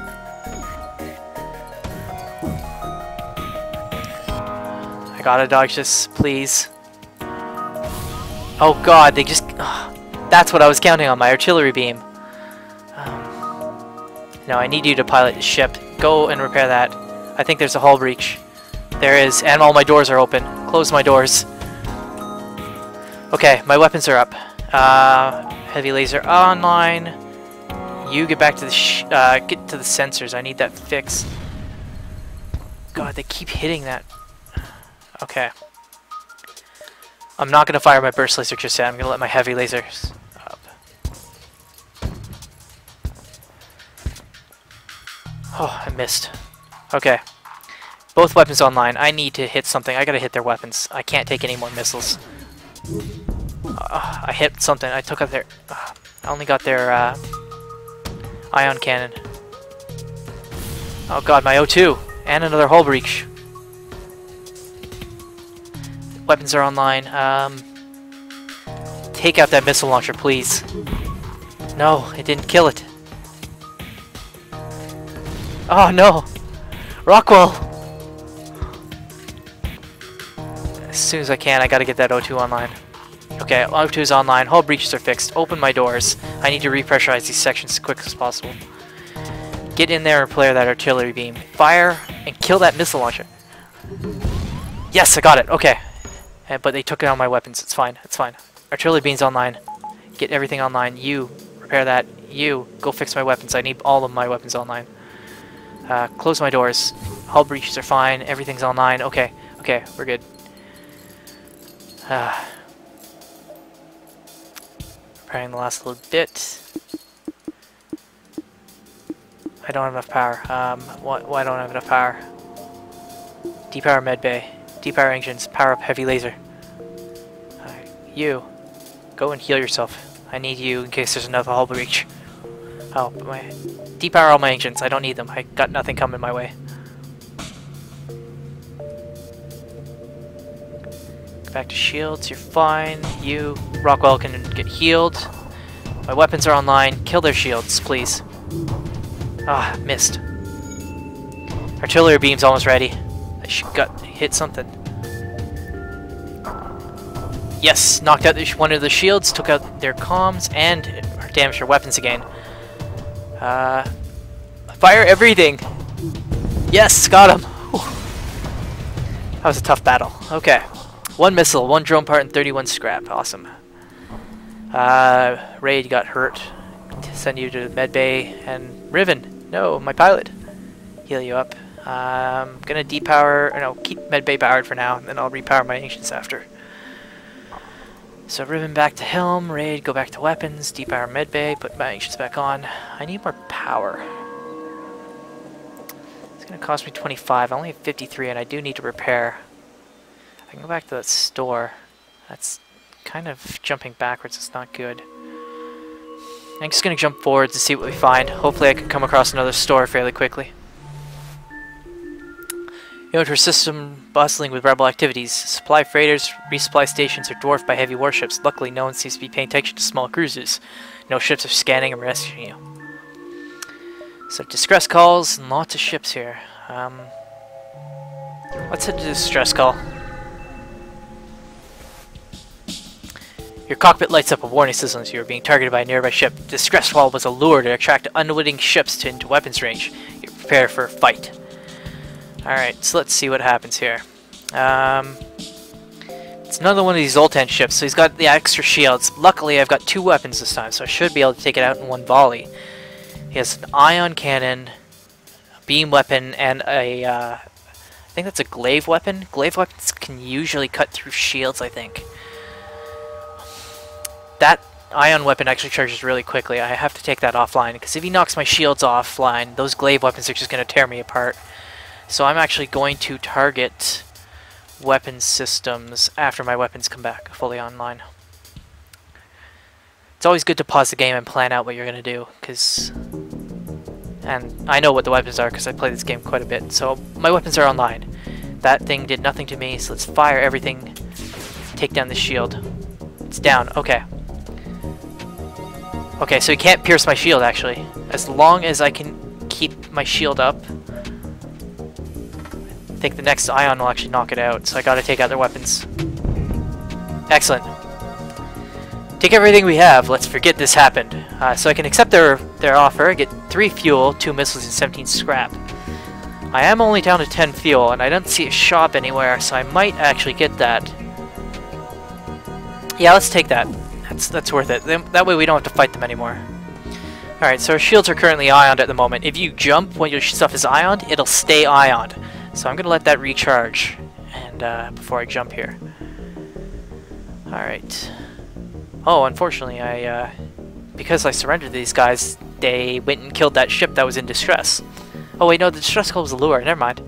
I gotta dodge this, please. Oh god, they just... that's what I was counting on, my artillery beam. No, I need you to pilot the ship. Go and repair that. I think there's a hull breach. There is, and all my doors are open. Close my doors. Okay, my weapons are up. Heavy laser online. You get back to the get to the sensors. I need that fixed. God, they keep hitting that. Okay. I'm not gonna fire my burst laser just yet. I'm gonna let my heavy lasers up. Oh, I missed. Okay. Both weapons online. I need to hit something. I gotta hit their weapons. I can't take any more missiles. I hit something. I took out their... I only got their ion cannon. Oh god, my O2! And another hull breach. Weapons are online. Take out that missile launcher, please. No, it didn't kill it. Oh no! Rockwell! As soon as I can, I gotta get that O2 online. Okay, O2 is online. Hull breaches are fixed. Open my doors. I need to repressurize these sections as quick as possible. Get in there and clear that artillery beam. Fire and kill that missile launcher. Yes, I got it. Okay. But they took down my weapons. It's fine. It's fine. Artillery beam's online. Get everything online. You, repair that. You, go fix my weapons. I need all of my weapons online. Close my doors. Hull breaches are fine. Everything's online. Okay. Okay, we're good. Repairing the last little bit. I don't have enough power. Why don't I have enough power? Depower medbay. Depower engines. Power up heavy laser. You, go and heal yourself. I need you in case there's another hull breach. Oh, depower all my engines. I don't need them. I got nothing coming my way. Back to shields. You're fine. You, Rockwell, can get healed. My weapons are online. Kill their shields, please. Ah, missed. Artillery beam's almost ready. I got hit something. Yes, knocked out one of the shields, took out their comms, and damaged their weapons again. Fire everything! Yes, got him! That was a tough battle. Okay. 1 missile, 1 drone part, and 31 scrap. Awesome. Raid got hurt. Send you to medbay, and Ryven. No, my pilot. Heal you up. I'm gonna depower, or no, keep medbay powered for now, and then I'll repower my engines after. So Ryven back to helm, raid, go back to weapons, depower medbay, put my engines back on. I need more power. It's gonna cost me 25. I only have 53, and I do need to repair. I can go back to that store. That's kind of jumping backwards. It's not good. I'm just going to jump forward to see what we find. Hopefully I can come across another store fairly quickly. You enter a system bustling with rebel activities. Supply freighters, resupply stations are dwarfed by heavy warships. Luckily, no one seems to be paying attention to small cruisers. No ships are scanning and rescuing you. So distress calls and lots of ships here. Let's head to the distress call. Your cockpit lights up a warning system as you are being targeted by a nearby ship. Distress call was a lure to attract unwitting ships into weapons range. You're prepared for a fight. Alright, so let's see what happens here. It's another one of these Zoltan ships, so he's got the extra shields. Luckily, I've got 2 weapons this time, so I should be able to take it out in one volley. He has an ion cannon, a beam weapon, and a, I think that's a glaive weapon. Glaive weapons can usually cut through shields, I think. That ion weapon actually charges really quickly. I have to take that offline, because if he knocks my shields offline, those glaive weapons are just going to tear me apart. So I'm actually going to target weapon systems after my weapons come back fully online. It's always good to pause the game and plan out what you're going to do, because... And I know what the weapons are, because I play this game quite a bit. So my weapons are online. That thing did nothing to me, so let's fire everything. Take down the shield. It's down. Okay. Okay, so he can't pierce my shield, actually. As long as I can keep my shield up, I think the next ion will actually knock it out, so I gotta take out their weapons. Excellent. Take everything we have. Let's forget this happened. So I can accept their offer, get 3 fuel, 2 missiles, and 17 scrap. I am only down to 10 fuel, and I don't see a shop anywhere, so I might actually get that. Yeah, let's take that. That's worth it. That way we don't have to fight them anymore. Alright, so our shields are currently ioned at the moment. If you jump when your stuff is ioned, it'll stay ioned. So I'm going to let that recharge and before I jump here. Alright. Oh, unfortunately, because I surrendered to these guys, they went and killed that ship that was in distress. Oh wait, no, the distress call was a lure. Never mind.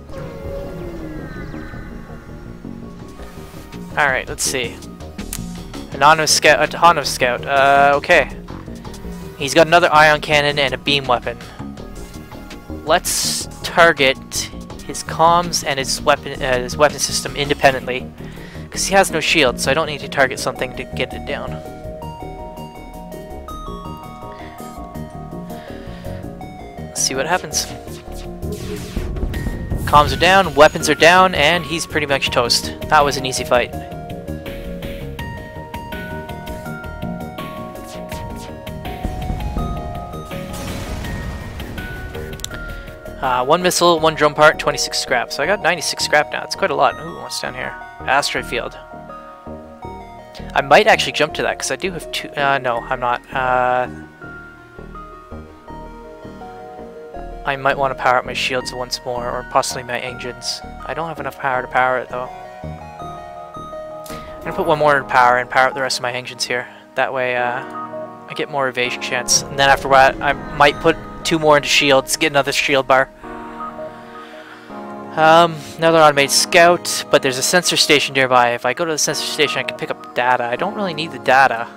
Alright, let's see. I Anonymous scout, autonomous scout. Okay. He's got another ion cannon and a beam weapon. Let's target his comms and his weapon system independently, because he has no shield, so I don't need to target something to get it down. Let's see what happens. Comms are down, weapons are down, and he's pretty much toast. That was an easy fight. One missile, one drum part, 26 scrap. So I got 96 scrap now. It's quite a lot. Ooh, what's down here? Asteroid field. I might actually jump to that because I do have two. No, I'm not. I might want to power up my shields once more, or possibly my engines. I don't have enough power to power it though. I'm gonna put one more in power and power up the rest of my engines here. That way, I get more evasion chance. And then after that, I might put 2 more into shields, get another shield bar. Another automated scout, but there's a sensor station nearby. If I go to the sensor station, I can pick up data. I don't really need the data,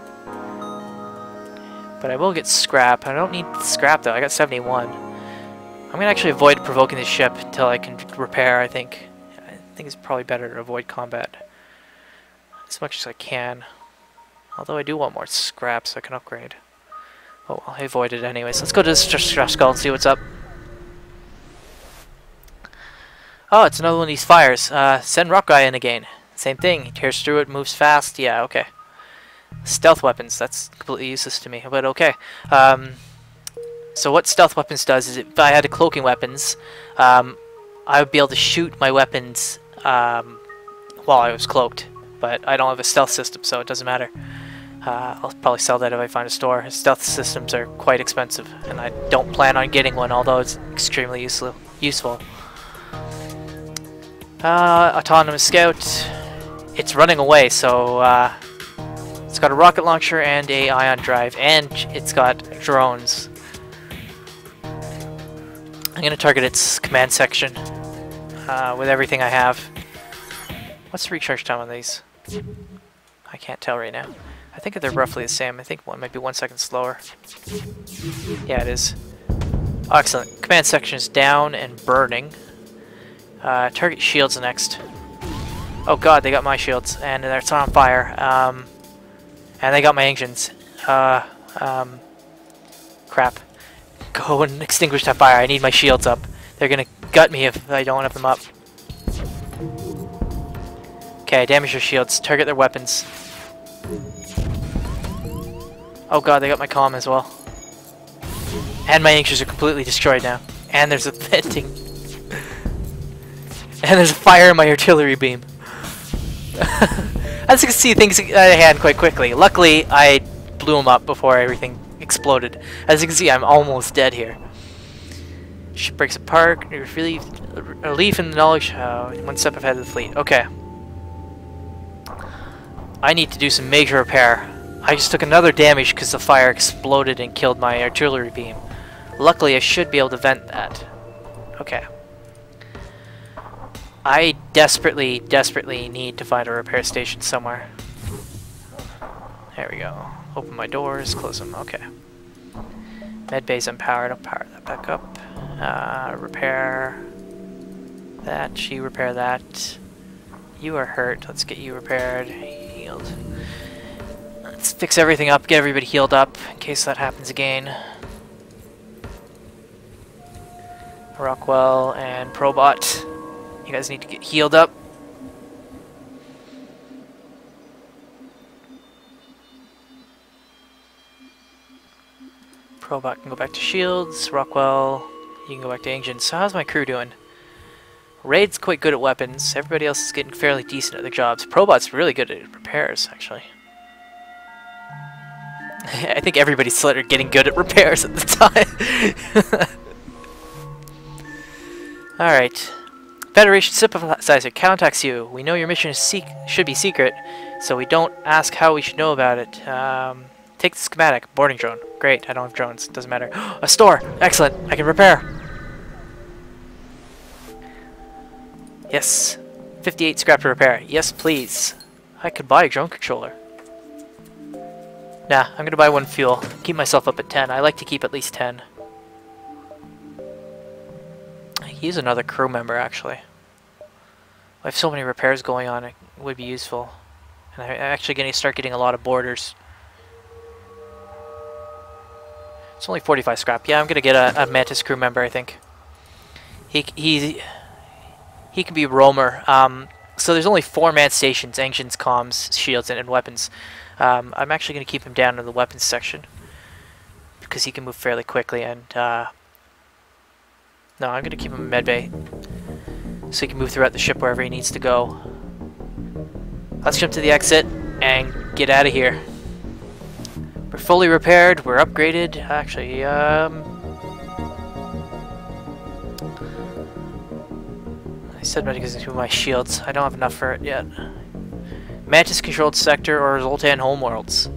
but I will get scrap. I don't need scrap though. I got 71. I'm gonna actually avoid provoking this ship until I can repair. I think it's probably better to avoid combat as much as I can. Although I do want more scrap so I can upgrade. Oh, well, I avoided it anyways. Let's go to the stress skull and see what's up. Oh, it's another one of these fires. Send Rock Guy in again. Same thing. He tears through it, moves fast. Yeah, okay. Stealth weapons. That's completely useless to me, but okay. So what stealth weapons does is if I had a cloaking weapons, I would be able to shoot my weapons while I was cloaked. But I don't have a stealth system, so it doesn't matter. I'll probably sell that if I find a store. Stealth systems are quite expensive, and I don't plan on getting one, although it's extremely useful. Autonomous scout. It's running away, so it's got a rocket launcher and a ion drive, and it's got drones. I'm going to target its command section with everything I have. What's the recharge time on these? I can't tell right now. I think they're roughly the same. I think one might be 1 second slower. Yeah, it is. Oh, excellent. Command section is down and burning. Target shields next. Oh god, they got my shields, and it's on fire. And they got my engines. Crap. Go and extinguish that fire. I need my shields up. They're gonna gut me if I don't have them up. Okay, damage their shields. Target their weapons. Oh god, they got my comm as well. And my engines are completely destroyed now. And there's a venting. And there's a fire in my artillery beam. As you can see, things hand quite quickly. Luckily, I blew them up before everything exploded. As you can see, I'm almost dead here. Ship breaks apart. Relief in the knowledge. One step ahead of the fleet. Okay. I need to do some major repair. I just took another damage because the fire exploded and killed my artillery beam. Luckily, I should be able to vent that. Okay. I desperately need to find a repair station somewhere. There we go. Open my doors, close them. Okay. Med bay's unpowered. I'll power that back up. Repair that. You repair that. You are hurt. Let's get you repaired. Healed. Let's fix everything up. Get everybody healed up in case that happens again. Rockwell and Probot. You guys need to get healed up. Probot can go back to shields. Rockwell, you can go back to engines. So how's my crew doing? Raid's quite good at weapons. Everybody else is getting fairly decent at their jobs. Probot's really good at repairs, actually. I think everybody's sort of getting good at repairs at the time. Alright. Federation sympathizer contacts you. We know your mission is should be secret, so we don't ask how we should know about it. Take the schematic. Boarding drone. Great, I don't have drones. Doesn't matter. A store! Excellent! I can repair! Yes. 58 scrap to repair. Yes, please. I could buy a drone controller. Nah, I'm gonna buy 1 fuel. Keep myself up at 10. I like to keep at least 10. He's another crew member, actually. I have so many repairs going on, it would be useful. And I'm actually going to start getting a lot of boarders. It's only 45 scrap. Yeah, I'm going to get a Mantis crew member, I think. He can be roamer. So there's only 4 man stations: engines, comms, shields, and weapons. I'm actually going to keep him down in the weapons section because he can move fairly quickly. And no, I'm going to keep him in medbay so he can move throughout the ship wherever he needs to go. Let's jump to the exit and get out of here. We're fully repaired. We're upgraded. Actually, I said not to go into my shields. I don't have enough for it yet. Mantis controlled sector or Zoltan homeworlds.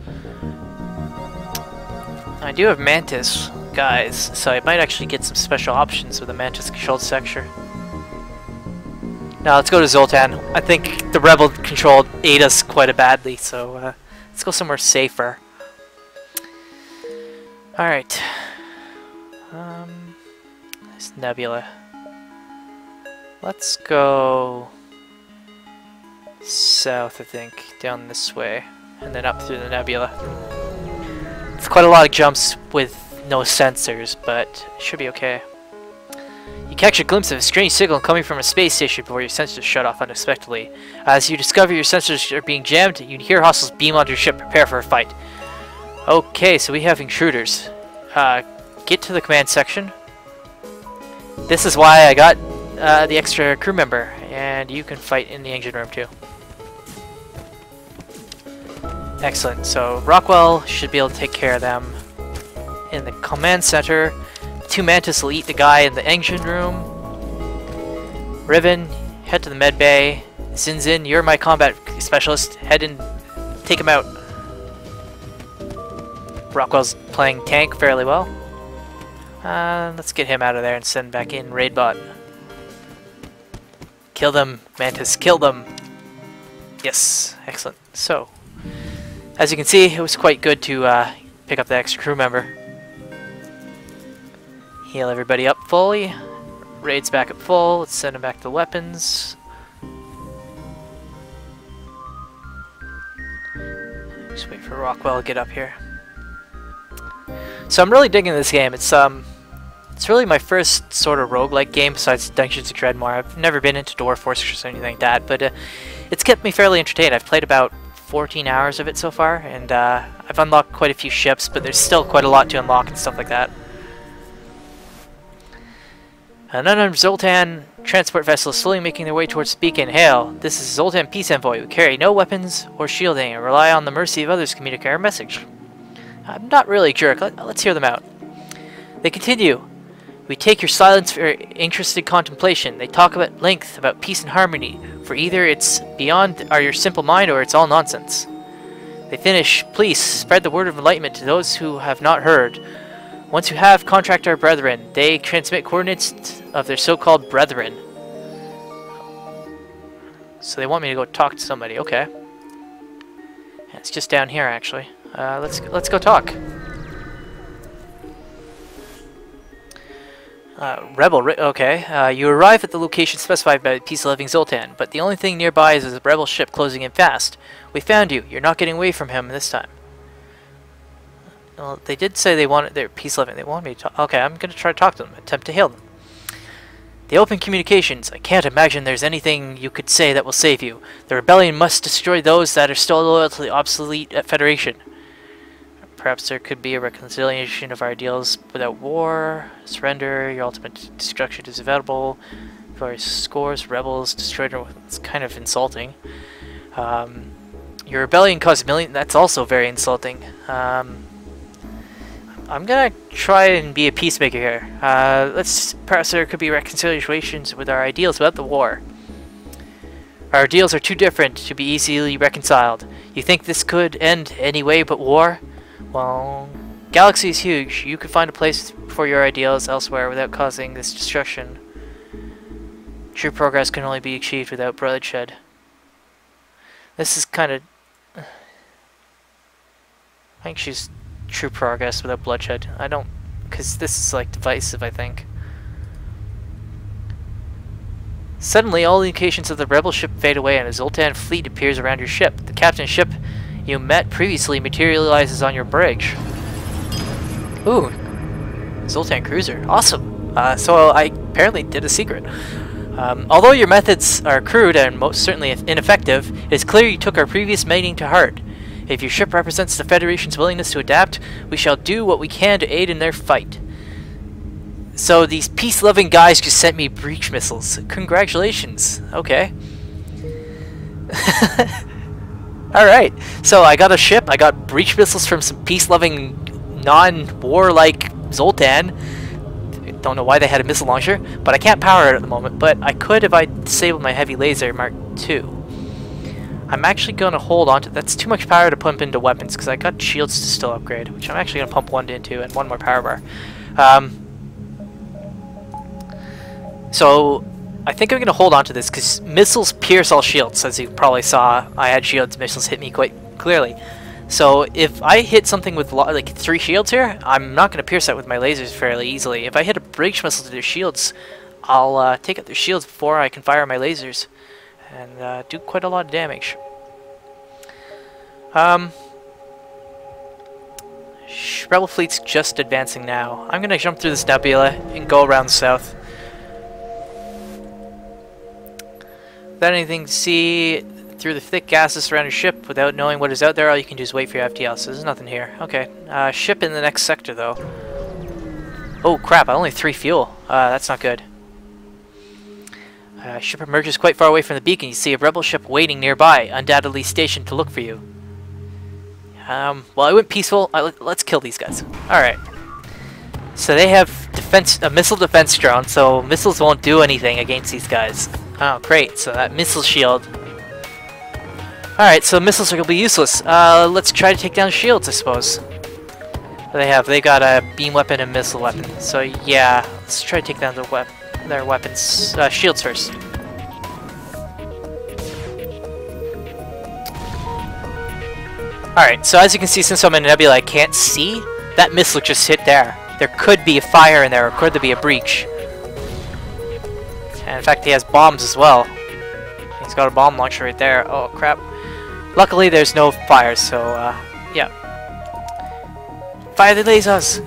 I do have Mantis guys, so I might actually get some special options with a Mantis controlled sector. Now let's go to Zoltan. I think the Rebel controlled ate us quite badly, so let's go somewhere safer. Alright. This nebula. Let's go south, I think, down this way, and then up through the nebula. It's quite a lot of jumps with no sensors, but it should be okay. You catch a glimpse of a strange signal coming from a space station before your sensors shut off unexpectedly. As you discover your sensors are being jammed, you hear hostiles beam onto your ship, prepare for a fight. Okay, so we have intruders. Get to the command section. This is why I got the extra crew member, and you can fight in the engine room too. Excellent, so Rockwell should be able to take care of them. In the command center, 2 Mantis will eat the guy in the engine room. Ryven, head to the med bay. Zinzin, you're my combat specialist. Head in, take him out. Rockwell's playing tank fairly well. Let's get him out of there and send back in Raidbot. Kill them, Mantis, kill them! Yes, excellent. So, as you can see, it was quite good to pick up the extra crew member. Heal everybody up fully. Raid's back at full. Let's send him back to weapons. Just wait for Rockwell to get up here. So I'm really digging this game. It's really my first sort of roguelike game besides Dungeons of Dreadmore. I've never been into Dwarf Fortress or anything like that, but it's kept me fairly entertained. I've played about 14 hours of it so far, and I've unlocked quite a few ships, but there's still quite a lot to unlock and stuff like that. An unarmed Zoltan transport vessel is slowly making their way towards Beacon. Hail, this is Zoltan Peace Envoy. We carry no weapons or shielding and rely on the mercy of others to communicate our message. I'm not really a jerk. Let's hear them out. They continue. We take your silence for interested contemplation. They talk at length about peace and harmony, for either it's beyond your simple mind or it's all nonsense. They finish. Please spread the word of enlightenment to those who have not heard. Once you have, contract our brethren. They transmit coordinates of their so-called brethren. So they want me to go talk to somebody. Okay. It's just down here, actually. Let's go talk. Okay. You arrive at the location specified by peace-loving Zoltan, but the only thing nearby is a rebel ship closing in fast. We found you. You're not getting away from him this time. Well, they did say they wanted their peace-loving. They wanted me to talk. Okay, I'm going to try to talk to them. Attempt to hail them. The open communications. I can't imagine there's anything you could say that will save you. The rebellion must destroy those that are still loyal to the obsolete Federation. Perhaps there could be a reconciliation of our ideals without war. Surrender. Your ultimate destruction is inevitable. Various scores. Rebels destroyed. It's kind of insulting. Your rebellion caused millions. That's also very insulting. I'm gonna try and be a peacemaker here. Perhaps there could be reconciliations with our ideals without the war. Our ideals are too different to be easily reconciled. You think this could end any way but war? Well, galaxy is huge. You could find a place for your ideals elsewhere without causing this destruction. True progress can only be achieved without bloodshed. This is kind of... think she's true progress without bloodshed. I don't, because this is like divisive, I think. Suddenly, all indications of the rebel ship fade away and a Zoltan fleet appears around your ship. The captain's ship you met previously materializes on your bridge. Ooh, Zoltan cruiser. Awesome. So I apparently did a secret. Although your methods are crude and most certainly ineffective, it is clear you took our previous meeting to heart. If your ship represents the Federation's willingness to adapt, we shall do what we can to aid in their fight. So these peace-loving guys just sent me breach missiles. Congratulations. Okay. Alright, so I got a ship, I got breach missiles from some peace-loving, non-war-like Zoltan. Don't know why they had a missile launcher, but I can't power it at the moment, but I could if I disabled my heavy laser Mark II. I'm actually going to hold on to that's too much power to pump into weapons because I got shields to still upgrade, which I'm actually going to pump one into and one more power bar. So I think I'm going to hold on to this because missiles pierce all shields. As you probably saw, I had shields, missiles hit me quite clearly. So if I hit something with like 3 shields here, I'm not going to pierce that with my lasers fairly easily. If I hit a breach missile to their shields, I'll take out their shields before I can fire my lasers and do quite a lot of damage. Rebel fleet's just advancing now. I'm going to jump through this nebula and go around south. Without anything to see through the thick gases around your ship, without knowing what is out there, all you can do is wait for your FTL, so there's nothing here. Okay, ship in the next sector though. Oh crap, I only have 3 fuel. That's not good. Ship emerges quite far away from the beacon. You see a rebel ship waiting nearby, undoubtedly stationed to look for you. Well, I went peaceful. Let's kill these guys. Alright. So they have a missile defense drone, so missiles won't do anything against these guys. Oh, great. So that missile shield. Alright, so missiles are going to be useless. Let's try to take down shields, I suppose. They got a beam weapon and missile weapon. So yeah, let's try to take down their weapons. Shields first. Alright, so as you can see, since I'm in a nebula, I can't see. That missile just hit there. There could be a fire in there, or could there be a breach. And in fact, he has bombs as well. He's got a bomb launcher right there. Oh, crap. Luckily, there's no fires, so, yeah. Fire the lasers!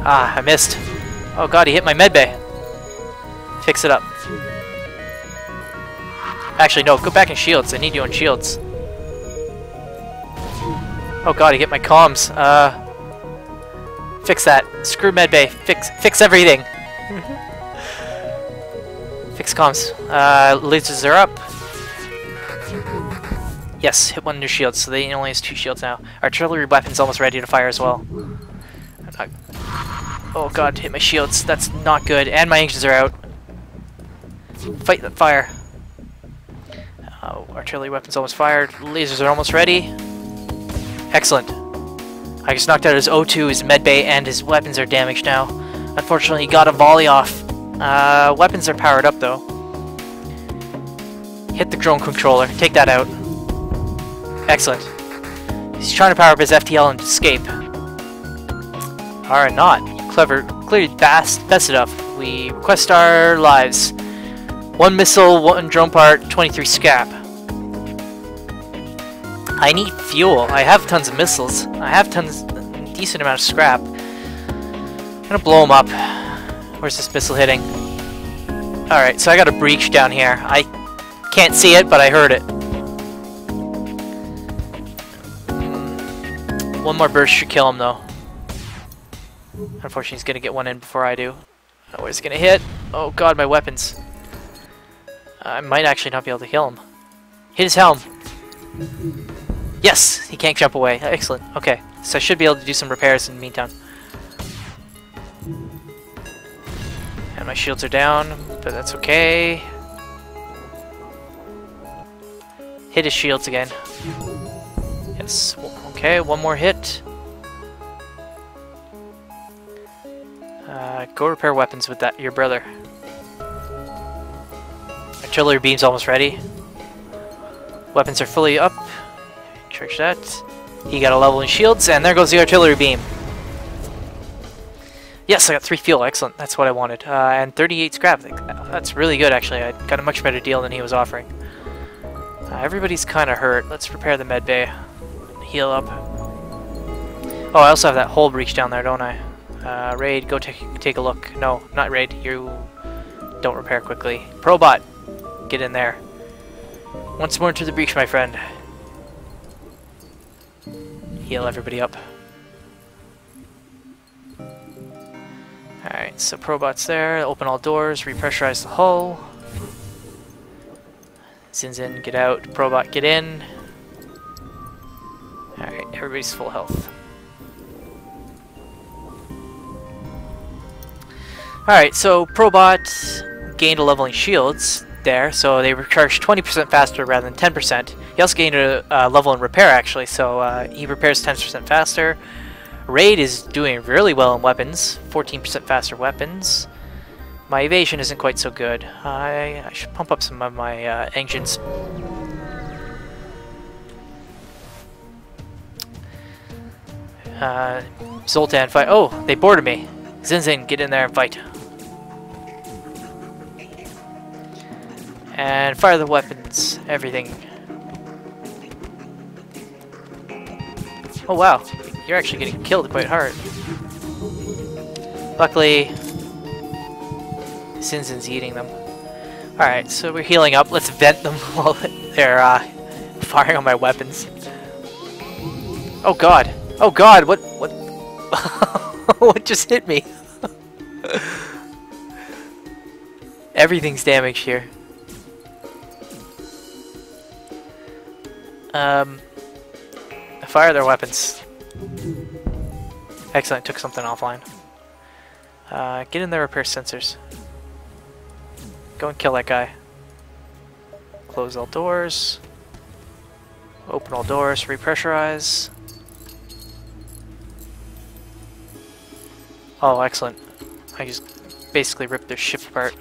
Ah, I missed. Oh god, he hit my medbay. Fix it up. Actually, no, go back in shields. I need you on shields. Oh god, he hit my comms. Fix that. Screw medbay. Fix everything. Fix comms. Lasers are up. Yes, hit one of their shields, so they only has 2 shields now. Artillery weapon's almost ready to fire as well. Oh god, hit my shields. That's not good. And my engines are out. Fight the fire. Oh, artillery weapon's almost fired. Lasers are almost ready. Excellent. I just knocked out his O2, his medbay, and his weapons are damaged now. Unfortunately, he got a volley off. Weapons are powered up though. Hit the drone controller. Take that out. Excellent. He's trying to power up his FTL and escape. Or not. Clever. Clearly fast enough. We request our lives. 1 missile, 1 drone part, 23 scrap. I need fuel. I have tons of missiles. I have decent amount of scrap. I'm gonna blow him up. Where's this missile hitting? Alright, so I got a breach down here. I can't see it, but I heard it. 1 more burst should kill him, though. Unfortunately, he's gonna get 1 in before I do. Oh, where's it gonna hit? Oh god, my weapons. I might actually not be able to kill him. Hit his helm. Yes! He can't jump away. Excellent. Okay, so I should be able to do some repairs in the meantime. And my shields are down, but that's okay. Hit his shields again. Yes. Okay, 1 more hit. Go repair weapons with that, your brother. Artillery beam's almost ready. Weapons are fully up. Charge that. He got a level in shields, and there goes the artillery beam. Yes, I got 3 fuel. Excellent. That's what I wanted. And 38 scrap. That's really good, actually. I got a much better deal than he was offering. Everybody's kind of hurt. Let's repair the med bay. Heal up. Oh, I also have that hull breach down there, don't I? Raid, go take a look. No, not Raid. You don't repair quickly. Probot, get in there. Once more into the breach, my friend. Heal everybody up. Alright, so Probot's there. Open all doors. Repressurize the hull. Zinzin, get out. Probot, get in. Alright, everybody's full health. Alright, so Probot gained a level in shields there, so they recharge 20% faster rather than 10%. He also gained a level in repair, actually, so he repairs 10% faster. Raid is doing really well in weapons, 14% faster weapons. My evasion isn't quite so good. I should pump up some of my engines. Zoltan, fight. Oh, they boarded me. Zinzin, get in there and fight. And fire the weapons, everything. Oh wow, you're actually getting killed quite hard. Luckily, Zinzin's eating them. Alright, so we're healing up. Let's vent them while they're firing on my weapons. Oh god! Oh god! What? What just hit me? Everything's damaged here. Fire their weapons. Excellent, took something offline. Get in there, repair sensors. Go and kill that guy. Close all doors. Open all doors, repressurize. Oh, excellent. I just basically ripped their ship apart.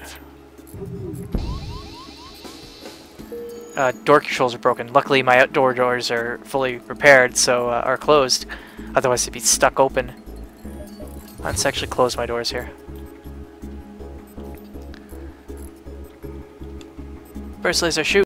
Door controls are broken. Luckily, my outdoor doors are fully repaired, so are closed. Otherwise, they'd be stuck open. Let's actually close my doors here. Burst laser, shoot!